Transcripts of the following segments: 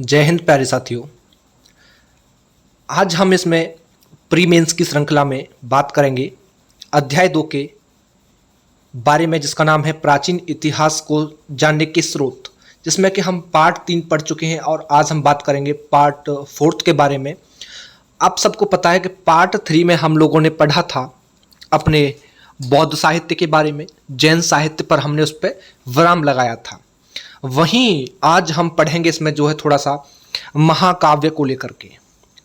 जय हिंद प्यारे साथियों। आज हम इसमें प्री मेंस की श्रृंखला में बात करेंगे अध्याय 2 के बारे में, जिसका नाम है प्राचीन इतिहास को जानने के स्रोत, जिसमें कि हम पार्ट 3 पढ़ चुके हैं और आज हम बात करेंगे पार्ट 4 के बारे में। आप सबको पता है कि पार्ट 3 में हम लोगों ने पढ़ा था अपने बौद्ध साहित्य के बारे में, जैन साहित्य पर हमने उस पर विराम लगाया था। वहीं आज हम पढ़ेंगे इसमें जो है थोड़ा सा महाकाव्य को लेकर के।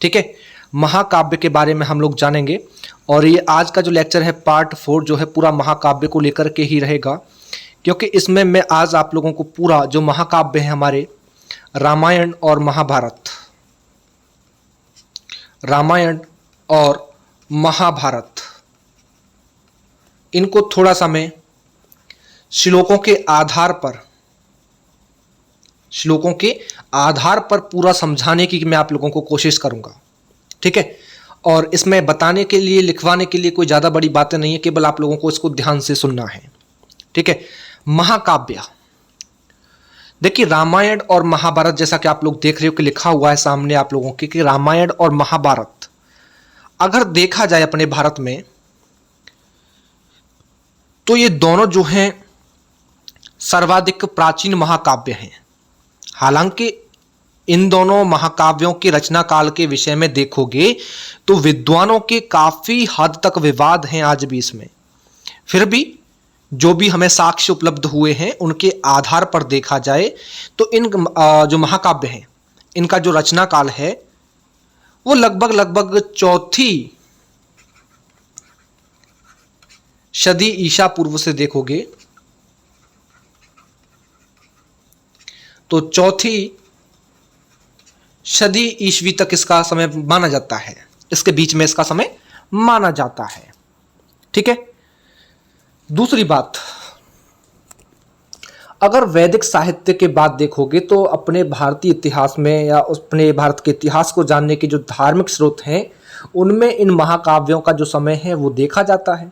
ठीक है, महाकाव्य के बारे में हम लोग जानेंगे और ये आज का जो लेक्चर है पार्ट 4 जो है पूरा महाकाव्य को लेकर के ही रहेगा, क्योंकि इसमें मैं आज आप लोगों को पूरा जो महाकाव्य है हमारे रामायण और महाभारत, रामायण और महाभारत, इनको थोड़ा सा मैं श्लोकों के आधार पर पूरा समझाने की मैं आप लोगों को कोशिश करूंगा। ठीक है, और इसमें बताने के लिए, लिखवाने के लिए कोई ज़्यादा बड़ी बातें नहीं है, केवल आप लोगों को इसको ध्यान से सुनना है। ठीक है, महाकाव्य देखिए, रामायण और महाभारत जैसा कि आप लोग देख रहे हो कि लिखा हुआ है सामने आप लोगों के कि रामायण और महाभारत अगर देखा जाए अपने भारत में तो ये दोनों जो हैं सर्वाधिक प्राचीन महाकाव्य हैं। हालांकि इन दोनों महाकाव्यों के रचना काल के विषय में देखोगे तो विद्वानों के काफी हद तक विवाद हैं आज भी इसमें। फिर भी जो भी हमें साक्ष्य उपलब्ध हुए हैं उनके आधार पर देखा जाए तो इन जो महाकाव्य हैं इनका जो रचना काल है वो लगभग 4वीं सदी ईसा पूर्व से देखोगे तो 4वीं सदी ईस्वी तक इसका समय माना जाता है, इसके बीच में इसका समय माना जाता है। ठीक है, दूसरी बात, अगर वैदिक साहित्य के बाद देखोगे तो अपने भारतीय इतिहास में या अपने भारत के इतिहास को जानने के जो धार्मिक स्रोत हैं उनमें इन महाकाव्यों का जो समय है वो देखा जाता है।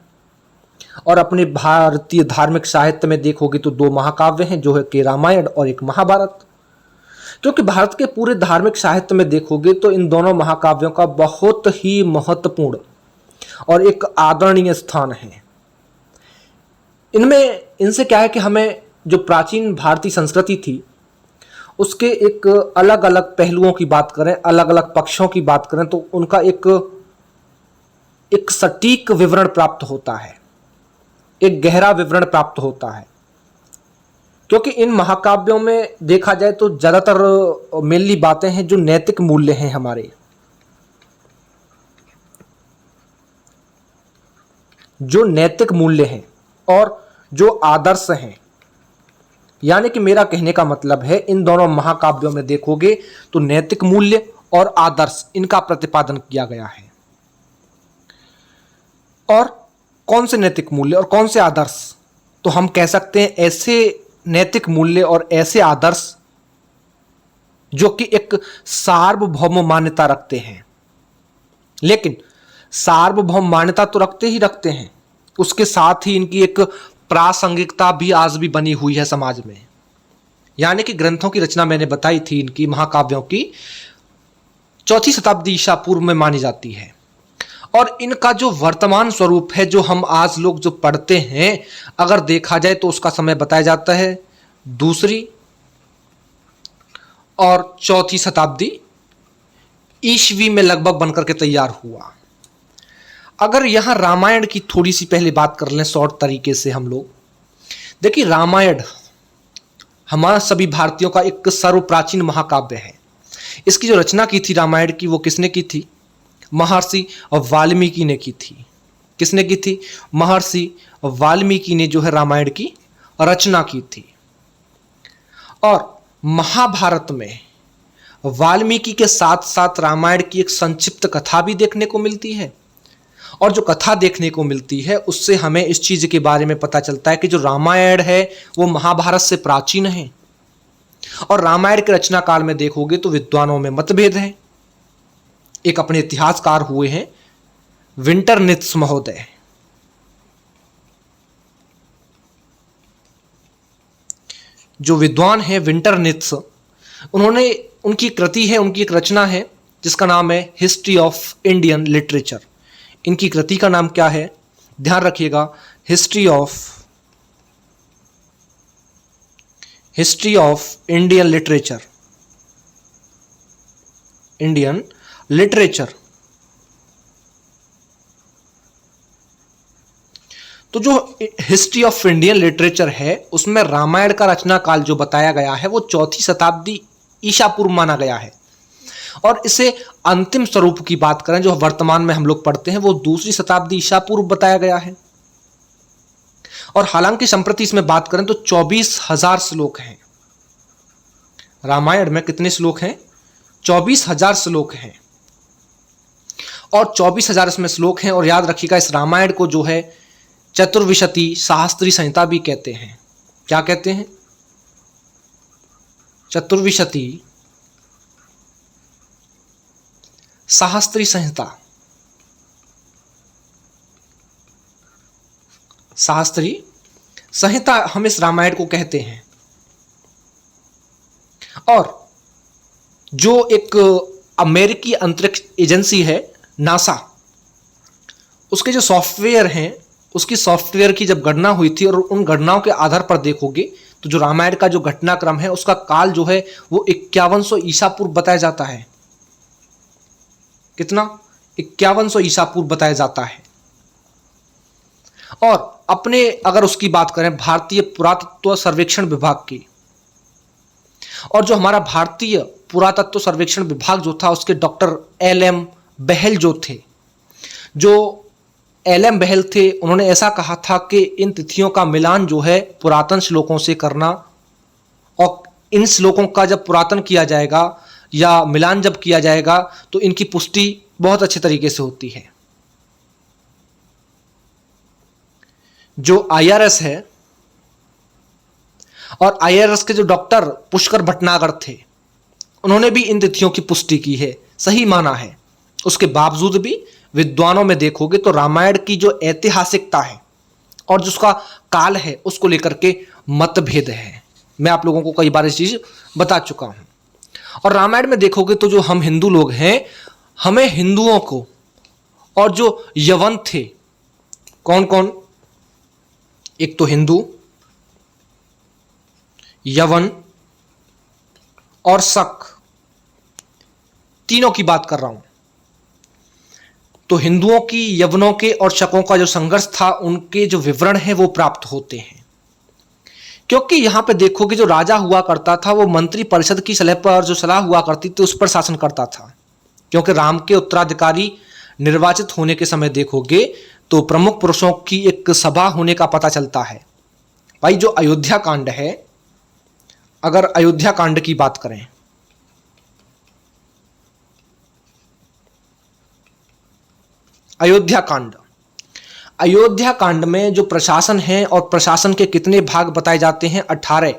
और अपने भारतीय धार्मिक साहित्य में देखोगे तो 2 महाकाव्य हैं, जो है कि रामायण और एक महाभारत। क्योंकि भारत के पूरे धार्मिक साहित्य में देखोगे तो इन दोनों महाकाव्यों का बहुत ही महत्वपूर्ण और एक आदरणीय स्थान है। इनसे क्या है कि हमें जो प्राचीन भारतीय संस्कृति थी उसके एक अलग अलग पहलुओं की बात करें, अलग अलग पक्षों की बात करें तो उनका एक सटीक विवरण प्राप्त होता है, एक गहरा विवरण प्राप्त होता है। क्योंकि इन महाकाव्यों में देखा जाए तो ज्यादातर मेनली बातें हैं जो नैतिक मूल्य हैं हमारे, जो नैतिक मूल्य हैं और जो आदर्श हैं। यानी कि मेरा कहने का मतलब है इन दोनों महाकाव्यों में देखोगे तो नैतिक मूल्य और आदर्श इनका प्रतिपादन किया गया है। और कौन से नैतिक मूल्य और कौन से आदर्श, तो हम कह सकते हैं ऐसे नैतिक मूल्य और ऐसे आदर्श जो कि एक सार्वभौम मान्यता रखते हैं। लेकिन सार्वभौम मान्यता तो रखते हैं, उसके साथ ही इनकी एक प्रासंगिकता भी आज भी बनी हुई है समाज में। यानी कि ग्रंथों की रचना मैंने बताई थी इनकी महाकाव्यों की 4वीं शताब्दी ईसा पूर्व में मानी जाती है। और इनका जो वर्तमान स्वरूप है, जो हम आज लोग जो पढ़ते हैं, अगर देखा जाए तो उसका समय बताया जाता है 2री और 4वीं शताब्दी ईस्वी में लगभग बनकर के तैयार हुआ। अगर यहां रामायण की थोड़ी सी पहले बात कर लें शॉर्ट तरीके से हम लोग, देखिए रामायण हमारा सभी भारतीयों का एक सर्वप्राचीन महाकाव्य है। इसकी जो रचना की थी रामायण की वो किसने की थी? महर्षि वाल्मीकि ने की थी। किसने की थी? महर्षि वाल्मीकि ने जो है रामायण की रचना की थी। और महाभारत में वाल्मीकि के साथ साथ रामायण की एक संक्षिप्त कथा भी देखने को मिलती है। और जो कथा देखने को मिलती है उससे हमें इस चीज के बारे में पता चलता है कि जो रामायण है वो महाभारत से प्राचीन है। और रामायण के रचना काल में देखोगे तो विद्वानों में मतभेद है। एक अपने इतिहासकार हुए हैं विंटरनित्ज महोदय, जो विद्वान हैं विंटरनित्ज, उन्होंने उनकी कृति है, उनकी एक रचना है जिसका नाम है हिस्ट्री ऑफ इंडियन लिटरेचर। इनकी कृति का नाम क्या है, ध्यान रखिएगा, history of Indian literature, Indian literature. तो जो हिस्ट्री ऑफ इंडियन लिटरेचर है उसमें रामायण का रचना काल जो बताया गया है वो 4वीं शताब्दी ईसा पूर्व माना गया है, और इसे अंतिम स्वरूप की बात करें जो वर्तमान में हम लोग पढ़ते हैं वो 2वीं शताब्दी ईसा पूर्व बताया गया है। और हालांकि संप्रति इसमें बात करें तो 24,000 श्लोक हैं रामायण में। कितने श्लोक हैं? 24,000 श्लोक हैं, और 24,000 इसमें श्लोक हैं। और याद रखिएगा इस रामायण को जो है चतुर्विशति शास्त्री संहिता भी कहते हैं। क्या कहते हैं? चतुर्विशति शास्त्री संहिता, शास्त्री संहिता हम इस रामायण को कहते हैं। और जो एक अमेरिकी अंतरिक्ष एजेंसी है नासा, उसके जो सॉफ्टवेयर हैं, उसकी सॉफ्टवेयर की जब गणना हुई थी और उन गणनाओं के आधार पर देखोगे तो जो रामायण का जो घटनाक्रम है उसका काल जो है वो 5100 ईसा पूर्व बताया जाता है। कितना? 5100 ईसा पूर्व बताया जाता है। और अपने अगर उसकी बात करें भारतीय पुरातत्व सर्वेक्षण विभाग की, और जो हमारा भारतीय पुरातत्व सर्वेक्षण विभाग जो था उसके डॉक्टर एल.एम. बहल जो थे, जो एल.एम. बहल थे, उन्होंने ऐसा कहा था कि इन तिथियों का मिलान जो है पुरातन श्लोकों से करना, और इन श्लोकों का जब पुरातन किया जाएगा या मिलान जब किया जाएगा तो इनकी पुष्टि बहुत अच्छे तरीके से होती है। जो IRS है और IRS के जो डॉक्टर पुष्कर भटनागर थे, उन्होंने भी इन तिथियों की पुष्टि की है, सही माना है। उसके बावजूद भी विद्वानों में देखोगे तो रामायण की जो ऐतिहासिकता है और जिसका काल है उसको लेकर के मतभेद है। मैं आप लोगों को कई बार इस चीज बता चुका हूं। और रामायण में देखोगे तो जो हम हिंदू लोग हैं, हमें हिंदुओं को और जो यवन थे, कौन कौन? एक तो हिंदू, यवन और शक, तीनों की बात कर रहा हूं। तो हिंदुओं की, यवनों के और शकों का जो संघर्ष था, उनके जो विवरण है वो प्राप्त होते हैं। क्योंकि यहां पे देखोगे जो राजा हुआ करता था वो मंत्री परिषद की सलाह पर, जो सलाह हुआ करती थी उस पर शासन करता था। क्योंकि राम के उत्तराधिकारी निर्वाचित होने के समय देखोगे तो प्रमुख पुरुषों की एक सभा होने का पता चलता है। भाई जो अयोध्या कांड है, अगर अयोध्या कांड की बात करें, अयोध्या कांड में जो प्रशासन है और प्रशासन के कितने भाग बताए जाते हैं? 18।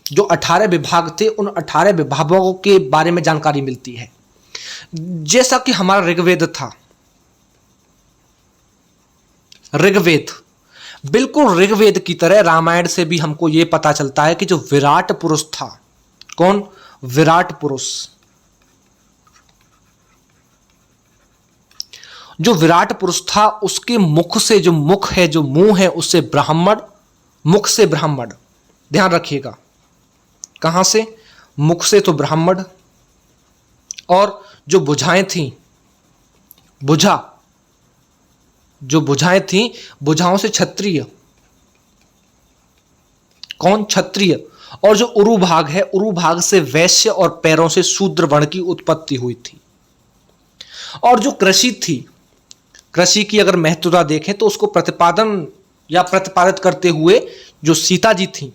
जो 18 विभाग थे उन 18 विभागों के बारे में जानकारी मिलती है। जैसा कि हमारा ऋग्वेद था, ऋग्वेद बिल्कुल ऋग्वेद की तरह रामायण से भी हमको यह पता चलता है कि जो विराट पुरुष था, कौन? विराट पुरुष। जो विराट पुरुष था उसके मुख से, जो मुख है, जो मुंह है, उससे ब्राह्मण, मुख से ब्राह्मण। ध्यान रखिएगा, कहां से? मुख से तो ब्राह्मण, और जो भुजाएं थी, जो भुजाएं थी, भुजाओं से क्षत्रिय। कौन? क्षत्रिय। और जो उरु भाग है, उरु भाग से वैश्य और पैरों से शूद्र वर्ण की उत्पत्ति हुई थी। और जो कृषि थी, कृषि की अगर महत्वता देखें तो उसको प्रतिपादन या प्रतिपादित करते हुए जो सीता जी थी,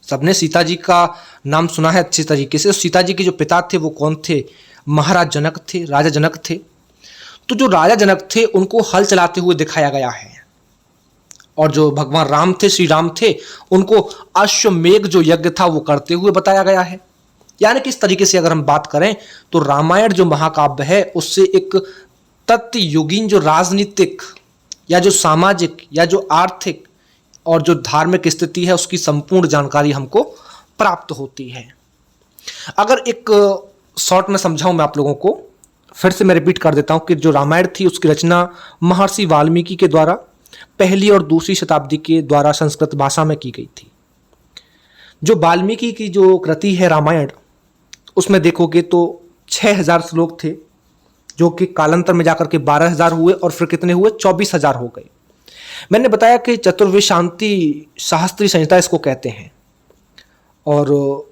सबने सीता जी का नाम सुना है अच्छी तरीके से। सीता जी के जो पिता थे वो कौन थे? महाराज जनक थे, राजा जनक थे। तो जो राजा जनक थे उनको हल चलाते हुए दिखाया गया है, और जो भगवान राम थे, श्री राम थे, उनको अश्वमेघ जो यज्ञ था वो करते हुए बताया गया है। यानी कि इस तरीके से अगर हम बात करें तो रामायण जो महाकाव्य है उससे एक तथ्य युगीन जो राजनीतिक या जो सामाजिक या जो आर्थिक और जो धार्मिक स्थिति है उसकी संपूर्ण जानकारी हमको प्राप्त होती है। अगर एक शॉर्ट में समझाऊं मैं आप लोगों को, फिर से मैं रिपीट कर देता हूं कि जो रामायण थी उसकी रचना महर्षि वाल्मीकि के द्वारा पहली और दूसरी शताब्दी के द्वारा संस्कृत भाषा में की गई थी। जो वाल्मीकि की जो कृति है रामायण, उसमें देखोगे तो 6000 श्लोक थे, जो कि कालांतर में जाकर के 12000 हुए और फिर कितने हुए, 24000 हो गए। मैंने बताया कि चतुर्वेशांति शास्त्रीय संहिता इसको कहते हैं। और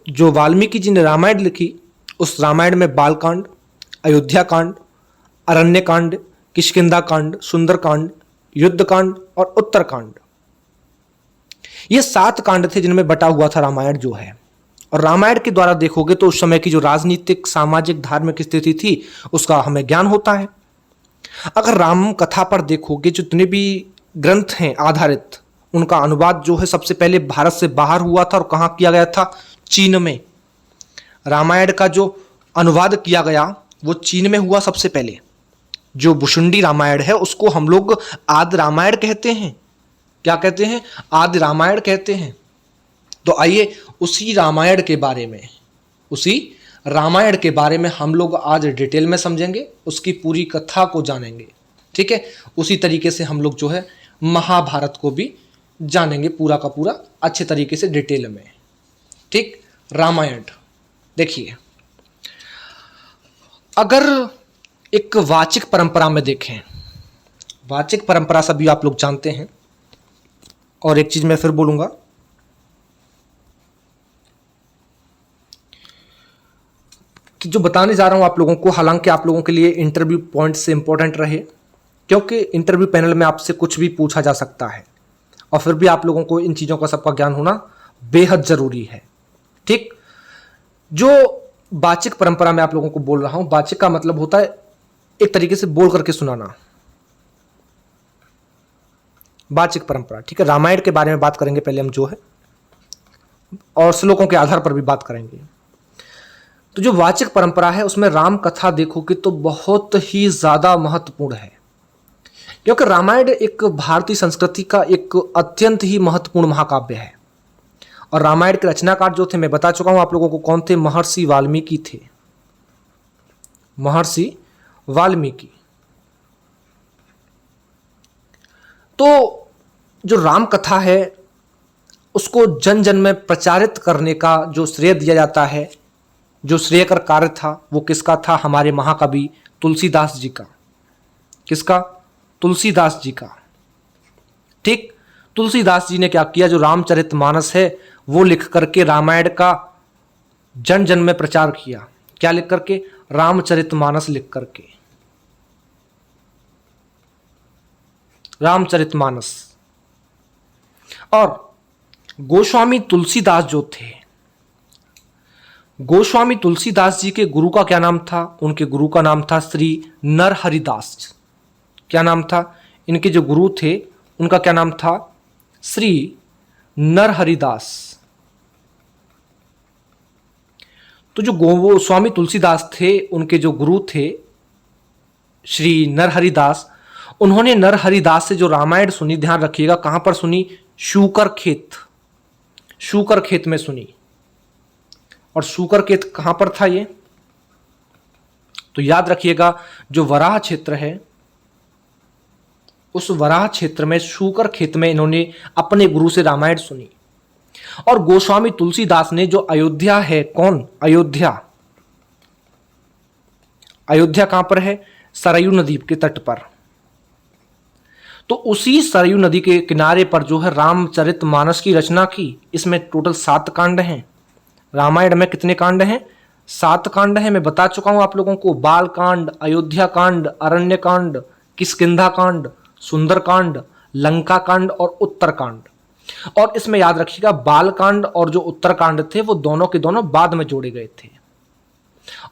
जो वाल्मीकि जी ने रामायण लिखी, उस रामायण में बालकांड, अयोध्या कांड, अरण्य कांड, किष्किंधा कांड, सुंदर कांड, युद्ध कांड और उत्तरकांड, ये 7 कांड थे जिनमें बटा हुआ था रामायण जो है। और रामायण के द्वारा देखोगे तो उस समय की जो राजनीतिक, सामाजिक, धार्मिक स्थिति थी उसका हमें ज्ञान होता है। अगर राम कथा पर देखोगे, जितने भी ग्रंथ हैं आधारित, उनका अनुवाद जो है सबसे पहले भारत से बाहर हुआ था। और कहाँ किया गया था? चीन में। रामायण का जो अनुवाद किया गया वो चीन में हुआ सबसे पहले। जो भुशुंडी रामायण है उसको हम लोग आदि रामायण कहते हैं। क्या कहते हैं? आदि रामायण कहते हैं। तो आइए उसी रामायण के बारे में हम लोग आज डिटेल में समझेंगे, उसकी पूरी कथा को जानेंगे। ठीक है, उसी तरीके से हम लोग जो है महाभारत को भी जानेंगे पूरा का पूरा अच्छे तरीके से डिटेल में। ठीक, रामायण देखिए, अगर एक वाचिक परंपरा में देखें, वाचिक परंपरा सभी आप लोग जानते हैं। और एक चीज मैं फिर बोलूंगा कि जो बताने जा रहा हूं आप लोगों को, हालांकि आप लोगों के लिए इंटरव्यू पॉइंट से इंपॉर्टेंट रहे, क्योंकि इंटरव्यू पैनल में आपसे कुछ भी पूछा जा सकता है और फिर भी आप लोगों को इन चीज़ों का सबका ज्ञान होना बेहद जरूरी है। ठीक, जो वाचिक परंपरा में आप लोगों को बोल रहा हूं, वाचिक का मतलब होता है एक तरीके से बोल करके सुनाना, वाचिक परंपरा। ठीक है, रामायण के बारे में बात करेंगे पहले हम जो है, और श्लोकों के आधार पर भी बात करेंगे। तो जो वाचिक परंपरा है उसमें राम कथा देखोगे तो बहुत ही ज्यादा महत्वपूर्ण है, क्योंकि रामायण एक भारतीय संस्कृति का एक अत्यंत ही महत्वपूर्ण महाकाव्य है। और रामायण के रचनाकार जो थे मैं बता चुका हूं आप लोगों को कौन थे, महर्षि वाल्मीकि थे। महर्षि वाल्मीकि। तो जो राम कथा है उसको जन जन में प्रचारित करने का जो श्रेय दिया जाता है, जो श्रेयकर कार्य था, वो किसका था? हमारे महाकवि तुलसीदास जी का। किसका? तुलसीदास जी का। ठीक, तुलसीदास जी ने क्या किया, जो रामचरितमानस है वो लिख करके रामायण का जन जन में प्रचार किया। क्या लिख करके? रामचरितमानस लिख करके, रामचरितमानस। और गोस्वामी तुलसीदास जो थे, गोस्वामी तुलसीदास जी के गुरु का क्या नाम था? उनके गुरु का नाम था श्री नरहरिदास। क्या नाम था? इनके जो गुरु थे उनका क्या नाम था? श्री नरहरिदास। तो जो गोस्वामी तुलसीदास थे उनके जो गुरु थे श्री नरहरिदास, उन्होंने नरहरिदास से जो रामायण सुनी, ध्यान रखिएगा कहां पर सुनी? शूकर खेत, शूकर खेत में सुनी। और शूकर खेत कहां पर था ये? तो याद रखिएगा जो वराह क्षेत्र है, उस वराह क्षेत्र में शूकर खेत में इन्होंने अपने गुरु से रामायण सुनी। और गोस्वामी तुलसीदास ने जो अयोध्या है, कौन? अयोध्या। अयोध्या कहां पर है? सरयू नदी के तट पर। तो उसी सरयू नदी के किनारे पर जो है रामचरितमानस की रचना की। इसमें टोटल 7 कांड हैं। रामायण में कितने कांड हैं? 7 कांड हैं। मैं बता चुका हूं आप लोगों को, बाल कांड, अयोध्या कांड, अरण्य कांड, किष्किंधा कांड, सुंदर कांड, लंका कांड और उत्तर कांड। और इसमें याद रखिएगा बाल कांड और जो उत्तर कांड थे वो दोनों के दोनों बाद में जोड़े गए थे।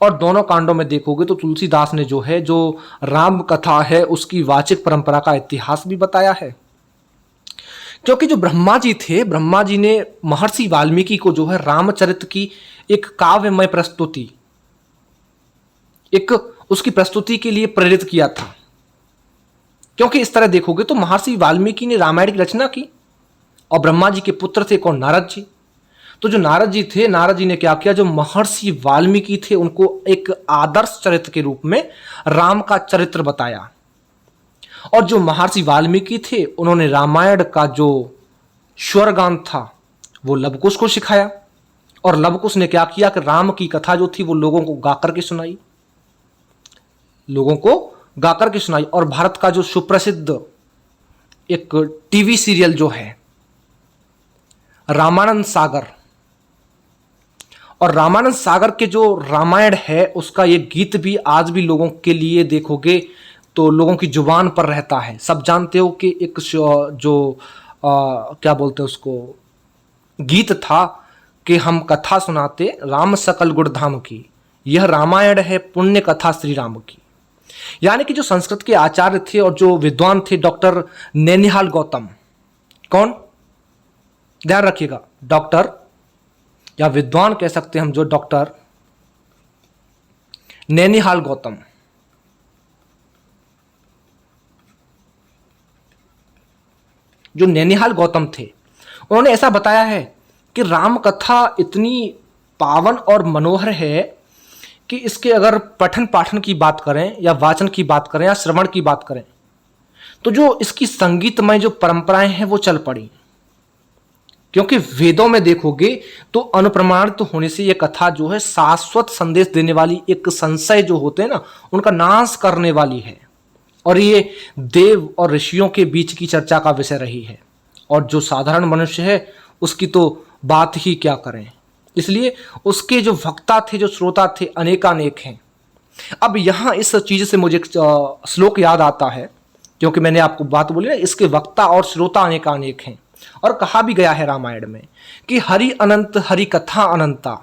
और दोनों कांडों में देखोगे तो तुलसीदास ने जो है, जो राम कथा है उसकी वाचिक परंपरा का इतिहास भी बताया है। क्योंकि जो ब्रह्मा जी थे, ब्रह्मा जी ने महर्षि वाल्मीकि को जो है रामचरित की एक काव्यमय प्रस्तुति, एक उसकी प्रस्तुति के लिए प्रेरित किया था। क्योंकि इस तरह देखोगे तो महर्षि वाल्मीकि ने रामायण की रचना की और ब्रह्मा जी के पुत्र थे कौन? नारद जी। तो जो नारद जी थे, नारद जी ने क्या किया, जो महर्षि वाल्मीकि थे उनको एक आदर्श चरित्र के रूप में राम का चरित्र बताया। और जो महर्षि वाल्मीकि थे उन्होंने रामायण का जो स्वरगान था वो लवकुश को सिखाया। और लवकुश ने क्या किया कि राम की कथा जो थी वो लोगों को गाकर के सुनाई, लोगों को गाकर के सुनाई। और भारत का जो सुप्रसिद्ध एक टीवी सीरियल जो है रामानंद सागर, और रामानंद सागर के जो रामायण है उसका ये गीत भी आज भी लोगों के लिए देखोगे तो लोगों की जुबान पर रहता है। सब जानते हो कि एक जो क्या बोलते हैं उसको, गीत था कि हम कथा सुनाते राम सकल गुणधाम की, यह रामायण है पुण्य कथा श्री राम की। यानी कि जो संस्कृत के आचार्य थे और जो विद्वान थे डॉक्टर नैनिहाल गौतम, कौन, ध्यान रखिएगा, डॉक्टर या विद्वान कह सकते हैं हम, जो डॉक्टर नैनिहाल गौतम, जो नैनिहाल गौतम थे, उन्होंने ऐसा बताया है कि राम कथा इतनी पावन और मनोहर है कि इसके अगर पठन पाठन की बात करें या वाचन की बात करें या श्रवण की बात करें तो जो इसकी संगीतमय जो परंपराएं हैं वो चल पड़ी। क्योंकि वेदों में देखोगे तो अनुप्रमाणित होने से यह कथा जो है शाश्वत संदेश देने वाली, एक संशय जो होते हैं ना उनका नाश करने वाली है। और ये देव और ऋषियों के बीच की चर्चा का विषय रही है, और जो साधारण मनुष्य है उसकी तो बात ही क्या करें। इसलिए उसके जो वक्ता थे, जो श्रोता थे, अनेकानेक हैं। अब यहाँ इस चीज से मुझे श्लोक याद आता है, क्योंकि मैंने आपको बात बोली ना, इसके वक्ता और श्रोता अनेकानेक हैं। और कहा भी गया है रामायण में कि हरि अनंत हरि कथा अनंता,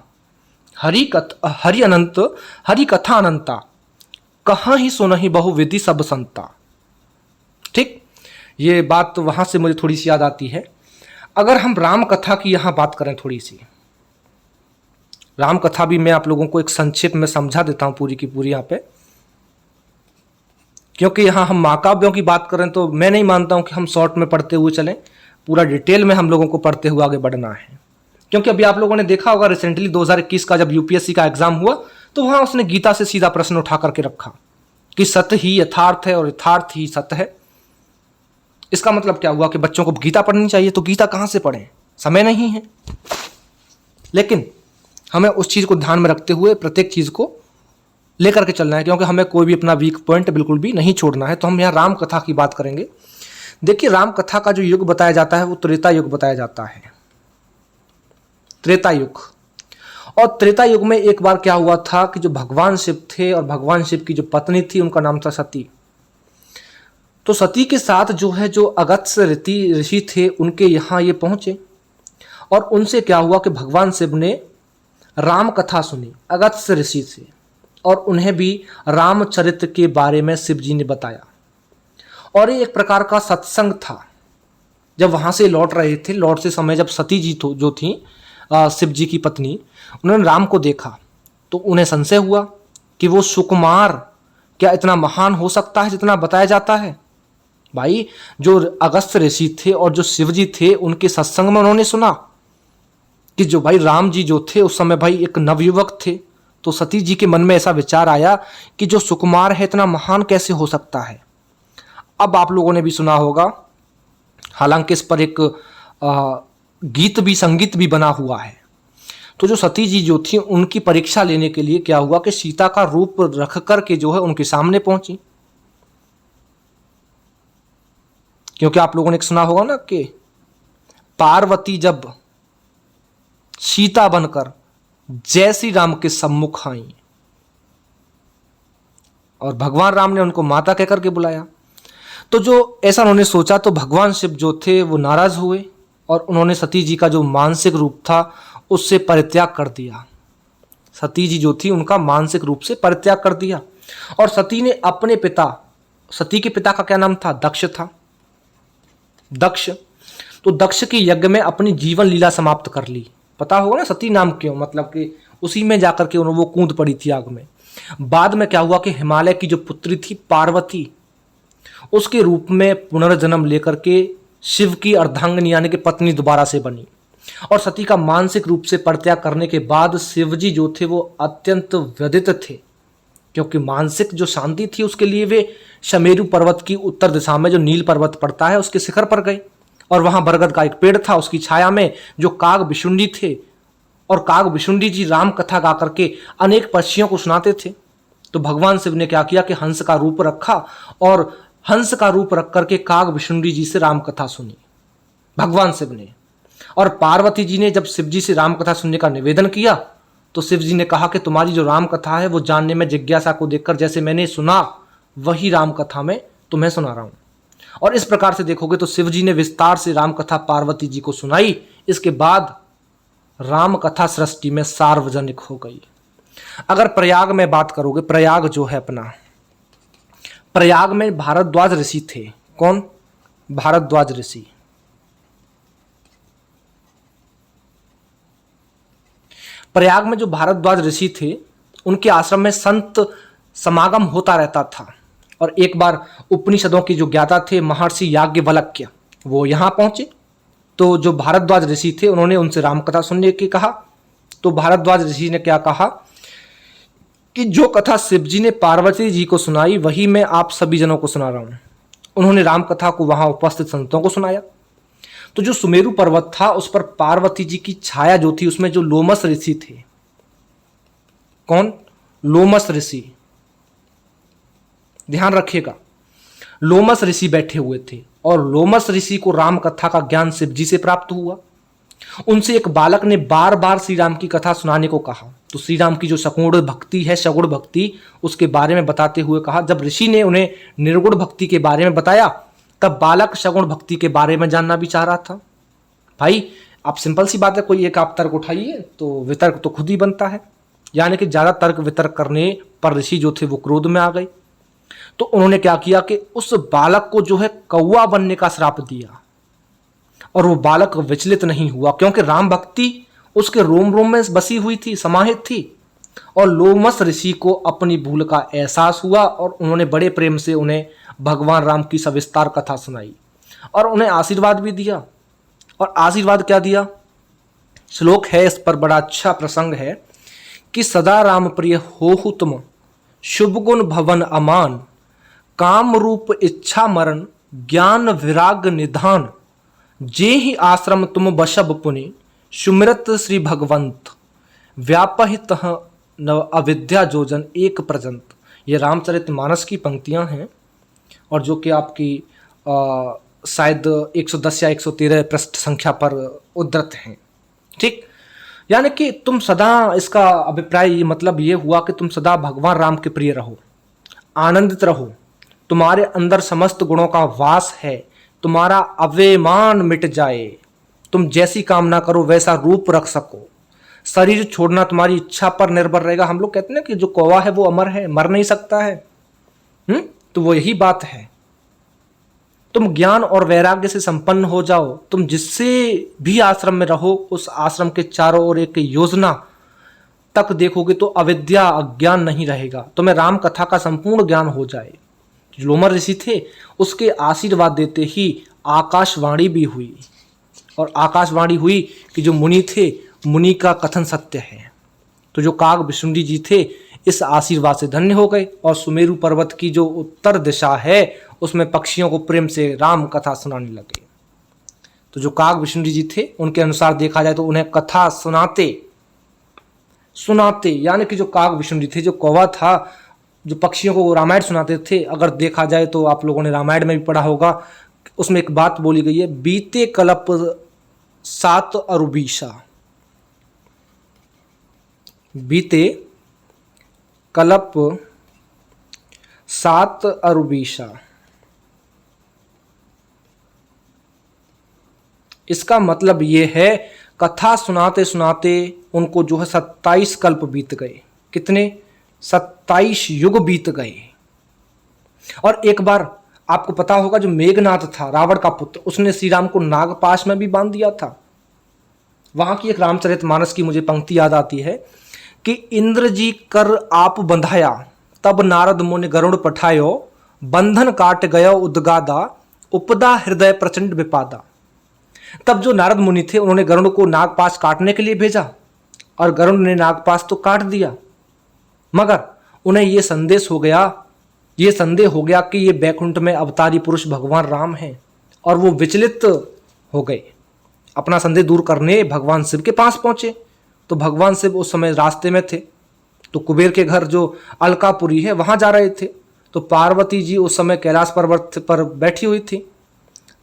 हरि अनंत हरि कथा अनंता, कहाँ ही सुनहि बहुविधि सब संता। ठीक, ये बात वहां से मुझे थोड़ी सी याद आती है। अगर हम राम कथा की यहां बात करें, थोड़ी सी राम कथा भी मैं आप लोगों को एक संक्षेप में समझा देता हूं पूरी की पूरी यहां पे, क्योंकि यहां हम महाकाव्यों की बात करें तो मैं नहीं मानता हूं कि हम शॉर्ट में पढ़ते हुए चलें, पूरा डिटेल में हम लोगों को पढ़ते हुए आगे बढ़ना है। क्योंकि अभी आप लोगों ने देखा होगा रिसेंटली 2021 का जब यूपीएससी का एग्जाम हुआ तो वहां उसने गीता से सीधा प्रश्न उठा करके रखा कि सत्य ही यथार्थ है और यथार्थ ही सत्य है। इसका मतलब क्या हुआ कि बच्चों को गीता पढ़नी चाहिए, तो गीता कहां से पढ़ें, समय नहीं है। लेकिन हमें उस चीज को ध्यान में रखते हुए प्रत्येक चीज को लेकर के चलना है, क्योंकि हमें कोई भी अपना वीक पॉइंट बिल्कुल भी नहीं छोड़ना है। तो हम यहाँ राम कथा की बात करेंगे। देखिए, राम कथा का जो युग बताया जाता है वो त्रेता युग बताया जाता है, त्रेता युग। और त्रेता युग में एक बार क्या हुआ था कि जो भगवान शिव थे और भगवान शिव की जो पत्नी थी उनका नाम था सती। तो सती के साथ जो है जो अगस्त्य ऋषि थे उनके यहाँ ये पहुंचे, और उनसे क्या हुआ कि भगवान शिव ने राम कथा सुनी अगस्त्य ऋषि से, और उन्हें भी रामचरित्र के बारे में शिव जी ने बताया। और ये एक प्रकार का सत्संग था। जब वहां से लौट रहे थे, लौटते समय जब सती जी जो थी शिव जी की पत्नी, उन्होंने राम को देखा तो उन्हें संशय हुआ कि वो सुकुमार क्या इतना महान हो सकता है जितना बताया जाता है। भाई, जो अगस्त्य ऋषि थे और जो शिव जी थे उनके सत्संग में उन्होंने सुना कि जो भाई राम जी जो थे उस समय भाई एक नवयुवक थे। तो सती जी के मन में ऐसा विचार आया कि जो सुकुमार है इतना महान कैसे हो सकता है। अब आप लोगों ने भी सुना होगा, हालांकि इस पर एक गीत भी, संगीत भी बना हुआ है। तो जो सती जी जो थी उनकी परीक्षा लेने के लिए क्या हुआ कि सीता का रूप रख करके जो है उनके सामने पहुंची। क्योंकि आप लोगों ने सुना होगा ना कि पार्वती जब सीता बनकर जय श्री राम के सम्मुख आई और भगवान राम ने उनको माता कहकर के बुलाया, तो जो ऐसा उन्होंने सोचा तो भगवान शिव जो थे वो नाराज हुए और उन्होंने सती जी का जो मानसिक रूप था उससे परित्याग कर दिया। सती जी जो थी उनका मानसिक रूप से परित्याग कर दिया। और सती ने अपने पिता, सती के पिता का क्या नाम था, दक्ष था, दक्ष। तो दक्ष के यज्ञ में अपनी जीवन लीला समाप्त कर ली। पता होगा ना सती नाम क्यों, मतलब कि उसी में जाकर के वो कूद पड़ी थी आग में। बाद में क्या हुआ कि हिमालय की जो पुत्री थी पार्वती, उसके रूप में पुनर्जन्म लेकर के शिव की अर्धांगिनी यानी कि पत्नी दोबारा से बनी। और सती का मानसिक रूप से परित्याग करने के बाद शिवजी जो थे वो अत्यंत व्यथित थे, क्योंकि मानसिक जो शांति थी उसके लिए वे शमेरु पर्वत की उत्तर दिशा में जो नील पर्वत पड़ता है उसके शिखर पर गए, और वहां बरगद का एक पेड़ था, उसकी छाया में जो काग विशुंडी थे, और काग विशुंडी जी राम कथा गा करके अनेक पक्षियों को सुनाते थे। तो भगवान शिव ने क्या किया कि हंस का रूप रखा, और हंस का रूप रख करके काग विशुंडी जी से राम कथा सुनी भगवान शिव ने। और पार्वती जी ने जब शिव जी से राम कथा सुनने का निवेदन किया तो शिव जी ने कहा कि तुम्हारी जो राम कथा है वो जानने में जिज्ञासा को देखकर जैसे मैंने सुना वही राम कथा में तुम्हें सुना रहा हूं। और इस प्रकार से देखोगे तो शिव जी ने विस्तार से राम कथा पार्वती जी को सुनाई। इसके बाद राम कथा सृष्टि में सार्वजनिक हो गई। अगर प्रयाग में बात करोगे, प्रयाग जो है अपना, प्रयाग में भारद्वाज ऋषि थे। कौन? भारद्वाज ऋषि। प्रयाग में जो भारद्वाज ऋषि थे उनके आश्रम में संत समागम होता रहता था। और एक बार उपनिषदों के जो ज्ञाता थे महर्षि याज्ञवल्क्य वो यहां पहुंचे। तो जो भारद्वाज ऋषि थे उन्होंने उनसे रामकथा सुनने की कहा। तो भारद्वाज ऋषि ने क्या कहा कि जो कथा शिव जी ने पार्वती जी को सुनाई वही मैं आप सभी जनों को सुना रहा हूं। उन्होंने रामकथा को वहां उपस्थित संतों को सुनाया। तो जो सुमेरु पर्वत था उस पर पार्वती जी की छाया जो थी उसमें जो लोमस ऋषि थे। कौन? लोमस ऋषि। ध्यान रखिएगा, लोमस ऋषि बैठे हुए थे और लोमस ऋषि को राम कथा का ज्ञान शिव जी से प्राप्त हुआ। उनसे एक बालक ने बार बार श्री राम की कथा सुनाने को कहा। तो श्री राम की जो सगुण भक्ति है, सगुण भक्ति, उसके बारे में बताते हुए कहा। जब ऋषि ने उन्हें निर्गुण भक्ति के बारे में बताया तब बालक सगुण भक्ति के बारे में जानना भी चाह रहा था। भाई आप सिंपल सी बात है, कोई एक आप तर्क उठाइए तो वितर्क तो खुद ही बनता है। यानी कि ज्यादा तर्क वितर्क करने पर ऋषि जो थे वो क्रोध में आ गए। तो उन्होंने क्या किया कि उस बालक को जो है कौवा बनने का श्राप दिया। और वो बालक विचलित नहीं हुआ क्योंकि राम भक्ति उसके रोम रोम में बसी हुई थी, समाहित थी। और लोमस ऋषि को अपनी भूल का एहसास हुआ और उन्होंने बड़े प्रेम से उन्हें भगवान राम की सविस्तार कथा सुनाई और उन्हें आशीर्वाद भी दिया। और आशीर्वाद क्या दिया? श्लोक है इस पर, बड़ा अच्छा प्रसंग है कि सदा राम प्रिय हो तुम, शुभ गुण भवन अमान, काम रूप इच्छा मरण, ज्ञान विराग निधान, जे ही आश्रम तुम बशब पुनि, सुमिरत श्री भगवंत, व्यापहित न अविद्या जोजन एक प्रजंत। ये रामचरितमानस की पंक्तियां हैं और जो कि आपकी शायद 110 या 113 पृष्ठ संख्या पर उद्धृत हैं। ठीक, यानी कि तुम सदा, इसका अभिप्राय मतलब ये हुआ कि तुम सदा भगवान राम के प्रिय रहो, आनंदित रहो, तुम्हारे अंदर समस्त गुणों का वास है, तुम्हारा अभिमान मिट जाए, तुम जैसी कामना करो वैसा रूप रख सको, शरीर छोड़ना तुम्हारी इच्छा पर निर्भर रहेगा। हम लोग कहते हैं ना कि जो कौवा है वो अमर है, मर नहीं सकता है। तो वो यही बात है। तुम ज्ञान और वैराग्य से संपन्न हो जाओ, तुम जिससे भी आश्रम में रहो उस आश्रम के चारों ओर एक योजना तक देखोगे तो अविद्या अज्ञान नहीं रहेगा, तुम्हें राम कथा का संपूर्ण ज्ञान हो जाए। जो लोमर ऋषि थे उसके आशीर्वाद देते ही आकाशवाणी भी हुई और आकाशवाणी हुई कि जो मुनि थे, मुनि का कथन सत्य है। तो जो काग विशुंडी जी थे इस आशीर्वाद से धन्य हो गए और सुमेरु पर्वत की जो उत्तर दिशा है उसमें पक्षियों को प्रेम से राम कथा सुनाने लगे। तो जो काग विशुंडी जी थे उनके अनुसार देखा जाए तो उन्हें कथा सुनाते सुनाते, यानी कि जो काग विशुंडी थे, जो कौवा था, जो पक्षियों को रामायण सुनाते थे। अगर देखा जाए तो आप लोगों ने रामायण में भी पढ़ा होगा, उसमें एक बात बोली गई है, बीते कल्प 7 अरुबीसा, बीते कल्प 7 अरुबीसा। इसका मतलब ये है कथा सुनाते सुनाते उनको जो है 27 कल्प बीत गए। कितने? 27 युग बीत गए। और एक बार आपको पता होगा जो मेघनाथ था, रावण का पुत्र, उसने श्री राम को नागपाश में भी बांध दिया था। वहां की एक रामचरितमानस की मुझे पंक्ति याद आती है कि इंद्र जी कर आप बंधाया, तब नारद मुनि गरुड़ पठायो, बंधन काट गयो उद्गादा, उपदा हृदय प्रचंड विपादा। तब जो नारद मुनि थे उन्होंने गरुड़ को नागपाश काटने के लिए भेजा और गरुड़ ने नागपाश तो काट दिया, मगर उन्हें यह संदेह हो गया कि ये बैकुंठ में अवतारी पुरुष भगवान राम हैं और वो विचलित हो गए। अपना संदेह दूर करने भगवान शिव के पास पहुंचे तो भगवान शिव उस समय रास्ते में थे, तो कुबेर के घर जो अलकापुरी है वहां जा रहे थे। तो पार्वती जी उस समय कैलाश पर्वत पर बैठी हुई थी।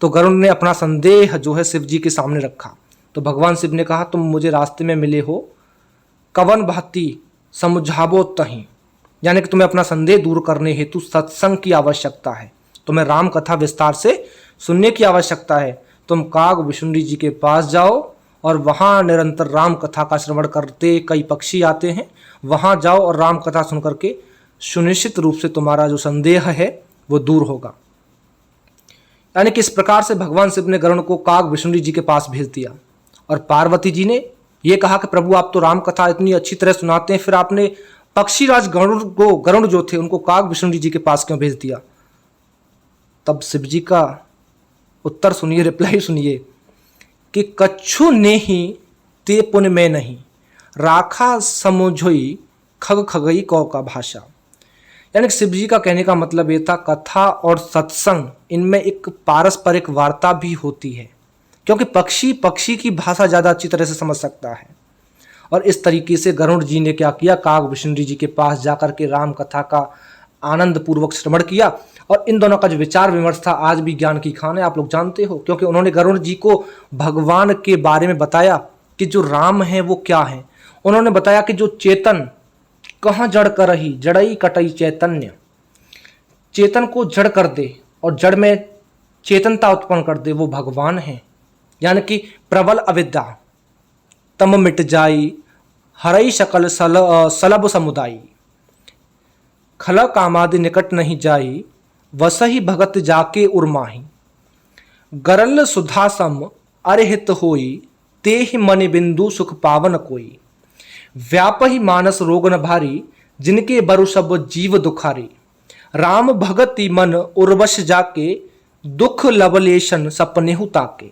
तो गरुड़ ने अपना संदेह जो है शिव जी के सामने रखा। तो भगवान शिव ने कहा, तुम मुझे रास्ते में मिले हो, कवन भांति समझावो तहीं, यानी कि तुम्हें अपना संदेह दूर करने हेतु सत्संग की आवश्यकता है, तुम्हें राम कथा विस्तार से सुनने की आवश्यकता है। तुम काग विशुंडी जी के पास जाओ और वहाँ निरंतर राम कथा का श्रवण करते कई पक्षी आते हैं, वहाँ जाओ और राम कथा सुन करके सुनिश्चित रूप से तुम्हारा जो संदेह है वो दूर होगा। यानी कि इस प्रकार से भगवान शिव ने गरुड़ को काग विशुंडी जी के पास भेज दिया और पार्वती जी ने यह कहा कि प्रभु आप तो राम कथा इतनी अच्छी तरह सुनाते हैं, फिर आपने पक्षीराज गरुड़ जो थे उनको काग विशुंडी जी के पास क्यों भेज दिया। तब शिव जी का उत्तर सुनिए, रिप्लाई सुनिए कि कछु ने ही ते पुन में नहीं, राखा समझोई खग खगई कौ का भाषा। यानी कि शिव जी का कहने का मतलब ये था, कथा और सत्संग इनमें एक पारस्परिक वार्ता भी होती है, क्योंकि पक्षी की भाषा ज़्यादा अच्छी तरह से समझ सकता है। और इस तरीके से गरुड़ जी ने क्या किया, काग विशुंडी जी के पास जाकर के राम कथा का आनंद पूर्वक श्रवण किया। और इन दोनों का जो विचार विमर्श था आज भी ज्ञान की खान है, आप लोग जानते हो, क्योंकि उन्होंने गरुड़ जी को भगवान के बारे में बताया कि जो राम है वो क्या है। उन्होंने बताया कि जो चेतन कहाँ जड़ कर रही, जड़ई कटई चैतन्य, चेतन को जड़ कर दे और जड़ में चेतनता उत्पन्न कर दे, वो भगवान है। यानी कि प्रबल अविद्या तम मिट जाई, हरई शकल सलब समुदायी, खल कामादि निकट नहीं जाई, वसही भगत जाके उर्माही, गरल सुधासम अरहित होई, तेहि मन बिंदु सुख पावन कोई, व्यापही मानस रोग न भारी, जिनके बरु सब जीव दुखारी, राम भगति मन उर्वश जाके, दुख लवलेशन सपनेहु ताके।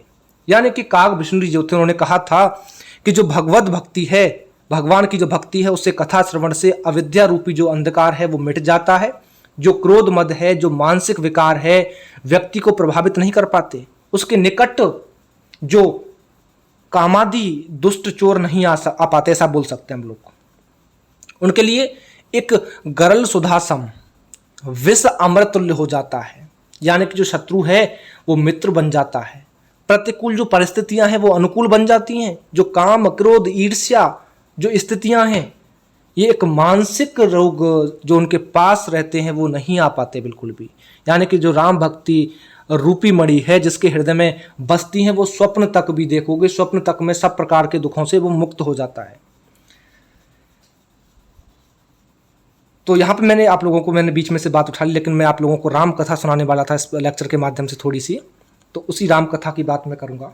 यानी कि काग विशुंडी जो थे उन्होंने कहा था कि जो भगवत भक्ति है, भगवान की जो भक्ति है, उससे कथा श्रवण से अविद्या रूपी जो अंधकार है वो मिट जाता है। जो क्रोध मद है, जो मानसिक विकार है, व्यक्ति को प्रभावित नहीं कर पाते। उसके निकट जो कामादि दुष्ट चोर नहीं आ पाते, ऐसा बोल सकते हैं हम लोग। उनके लिए एक गरल सुधासम विष अमृतुल्य हो जाता है, यानी कि जो शत्रु है वो मित्र बन जाता है। प्रतिकूल जो परिस्थितियां हैं वो अनुकूल बन जाती हैं। जो काम क्रोध ईर्ष्या जो स्थितियां हैं, ये एक मानसिक रोग जो उनके पास रहते हैं वो नहीं आ पाते बिल्कुल भी। यानी कि जो राम भक्ति रूपी मणि है जिसके हृदय में बसती हैं, वो स्वप्न तक भी देखोगे, स्वप्न तक में सब प्रकार के दुखों से वो मुक्त हो जाता है। तो यहाँ पे मैंने बीच में से बात उठा ली, लेकिन मैं आप लोगों को राम कथा सुनाने वाला था इस लेक्चर के माध्यम से थोड़ी सी, तो उसी राम कथा की बात मैं करूंगा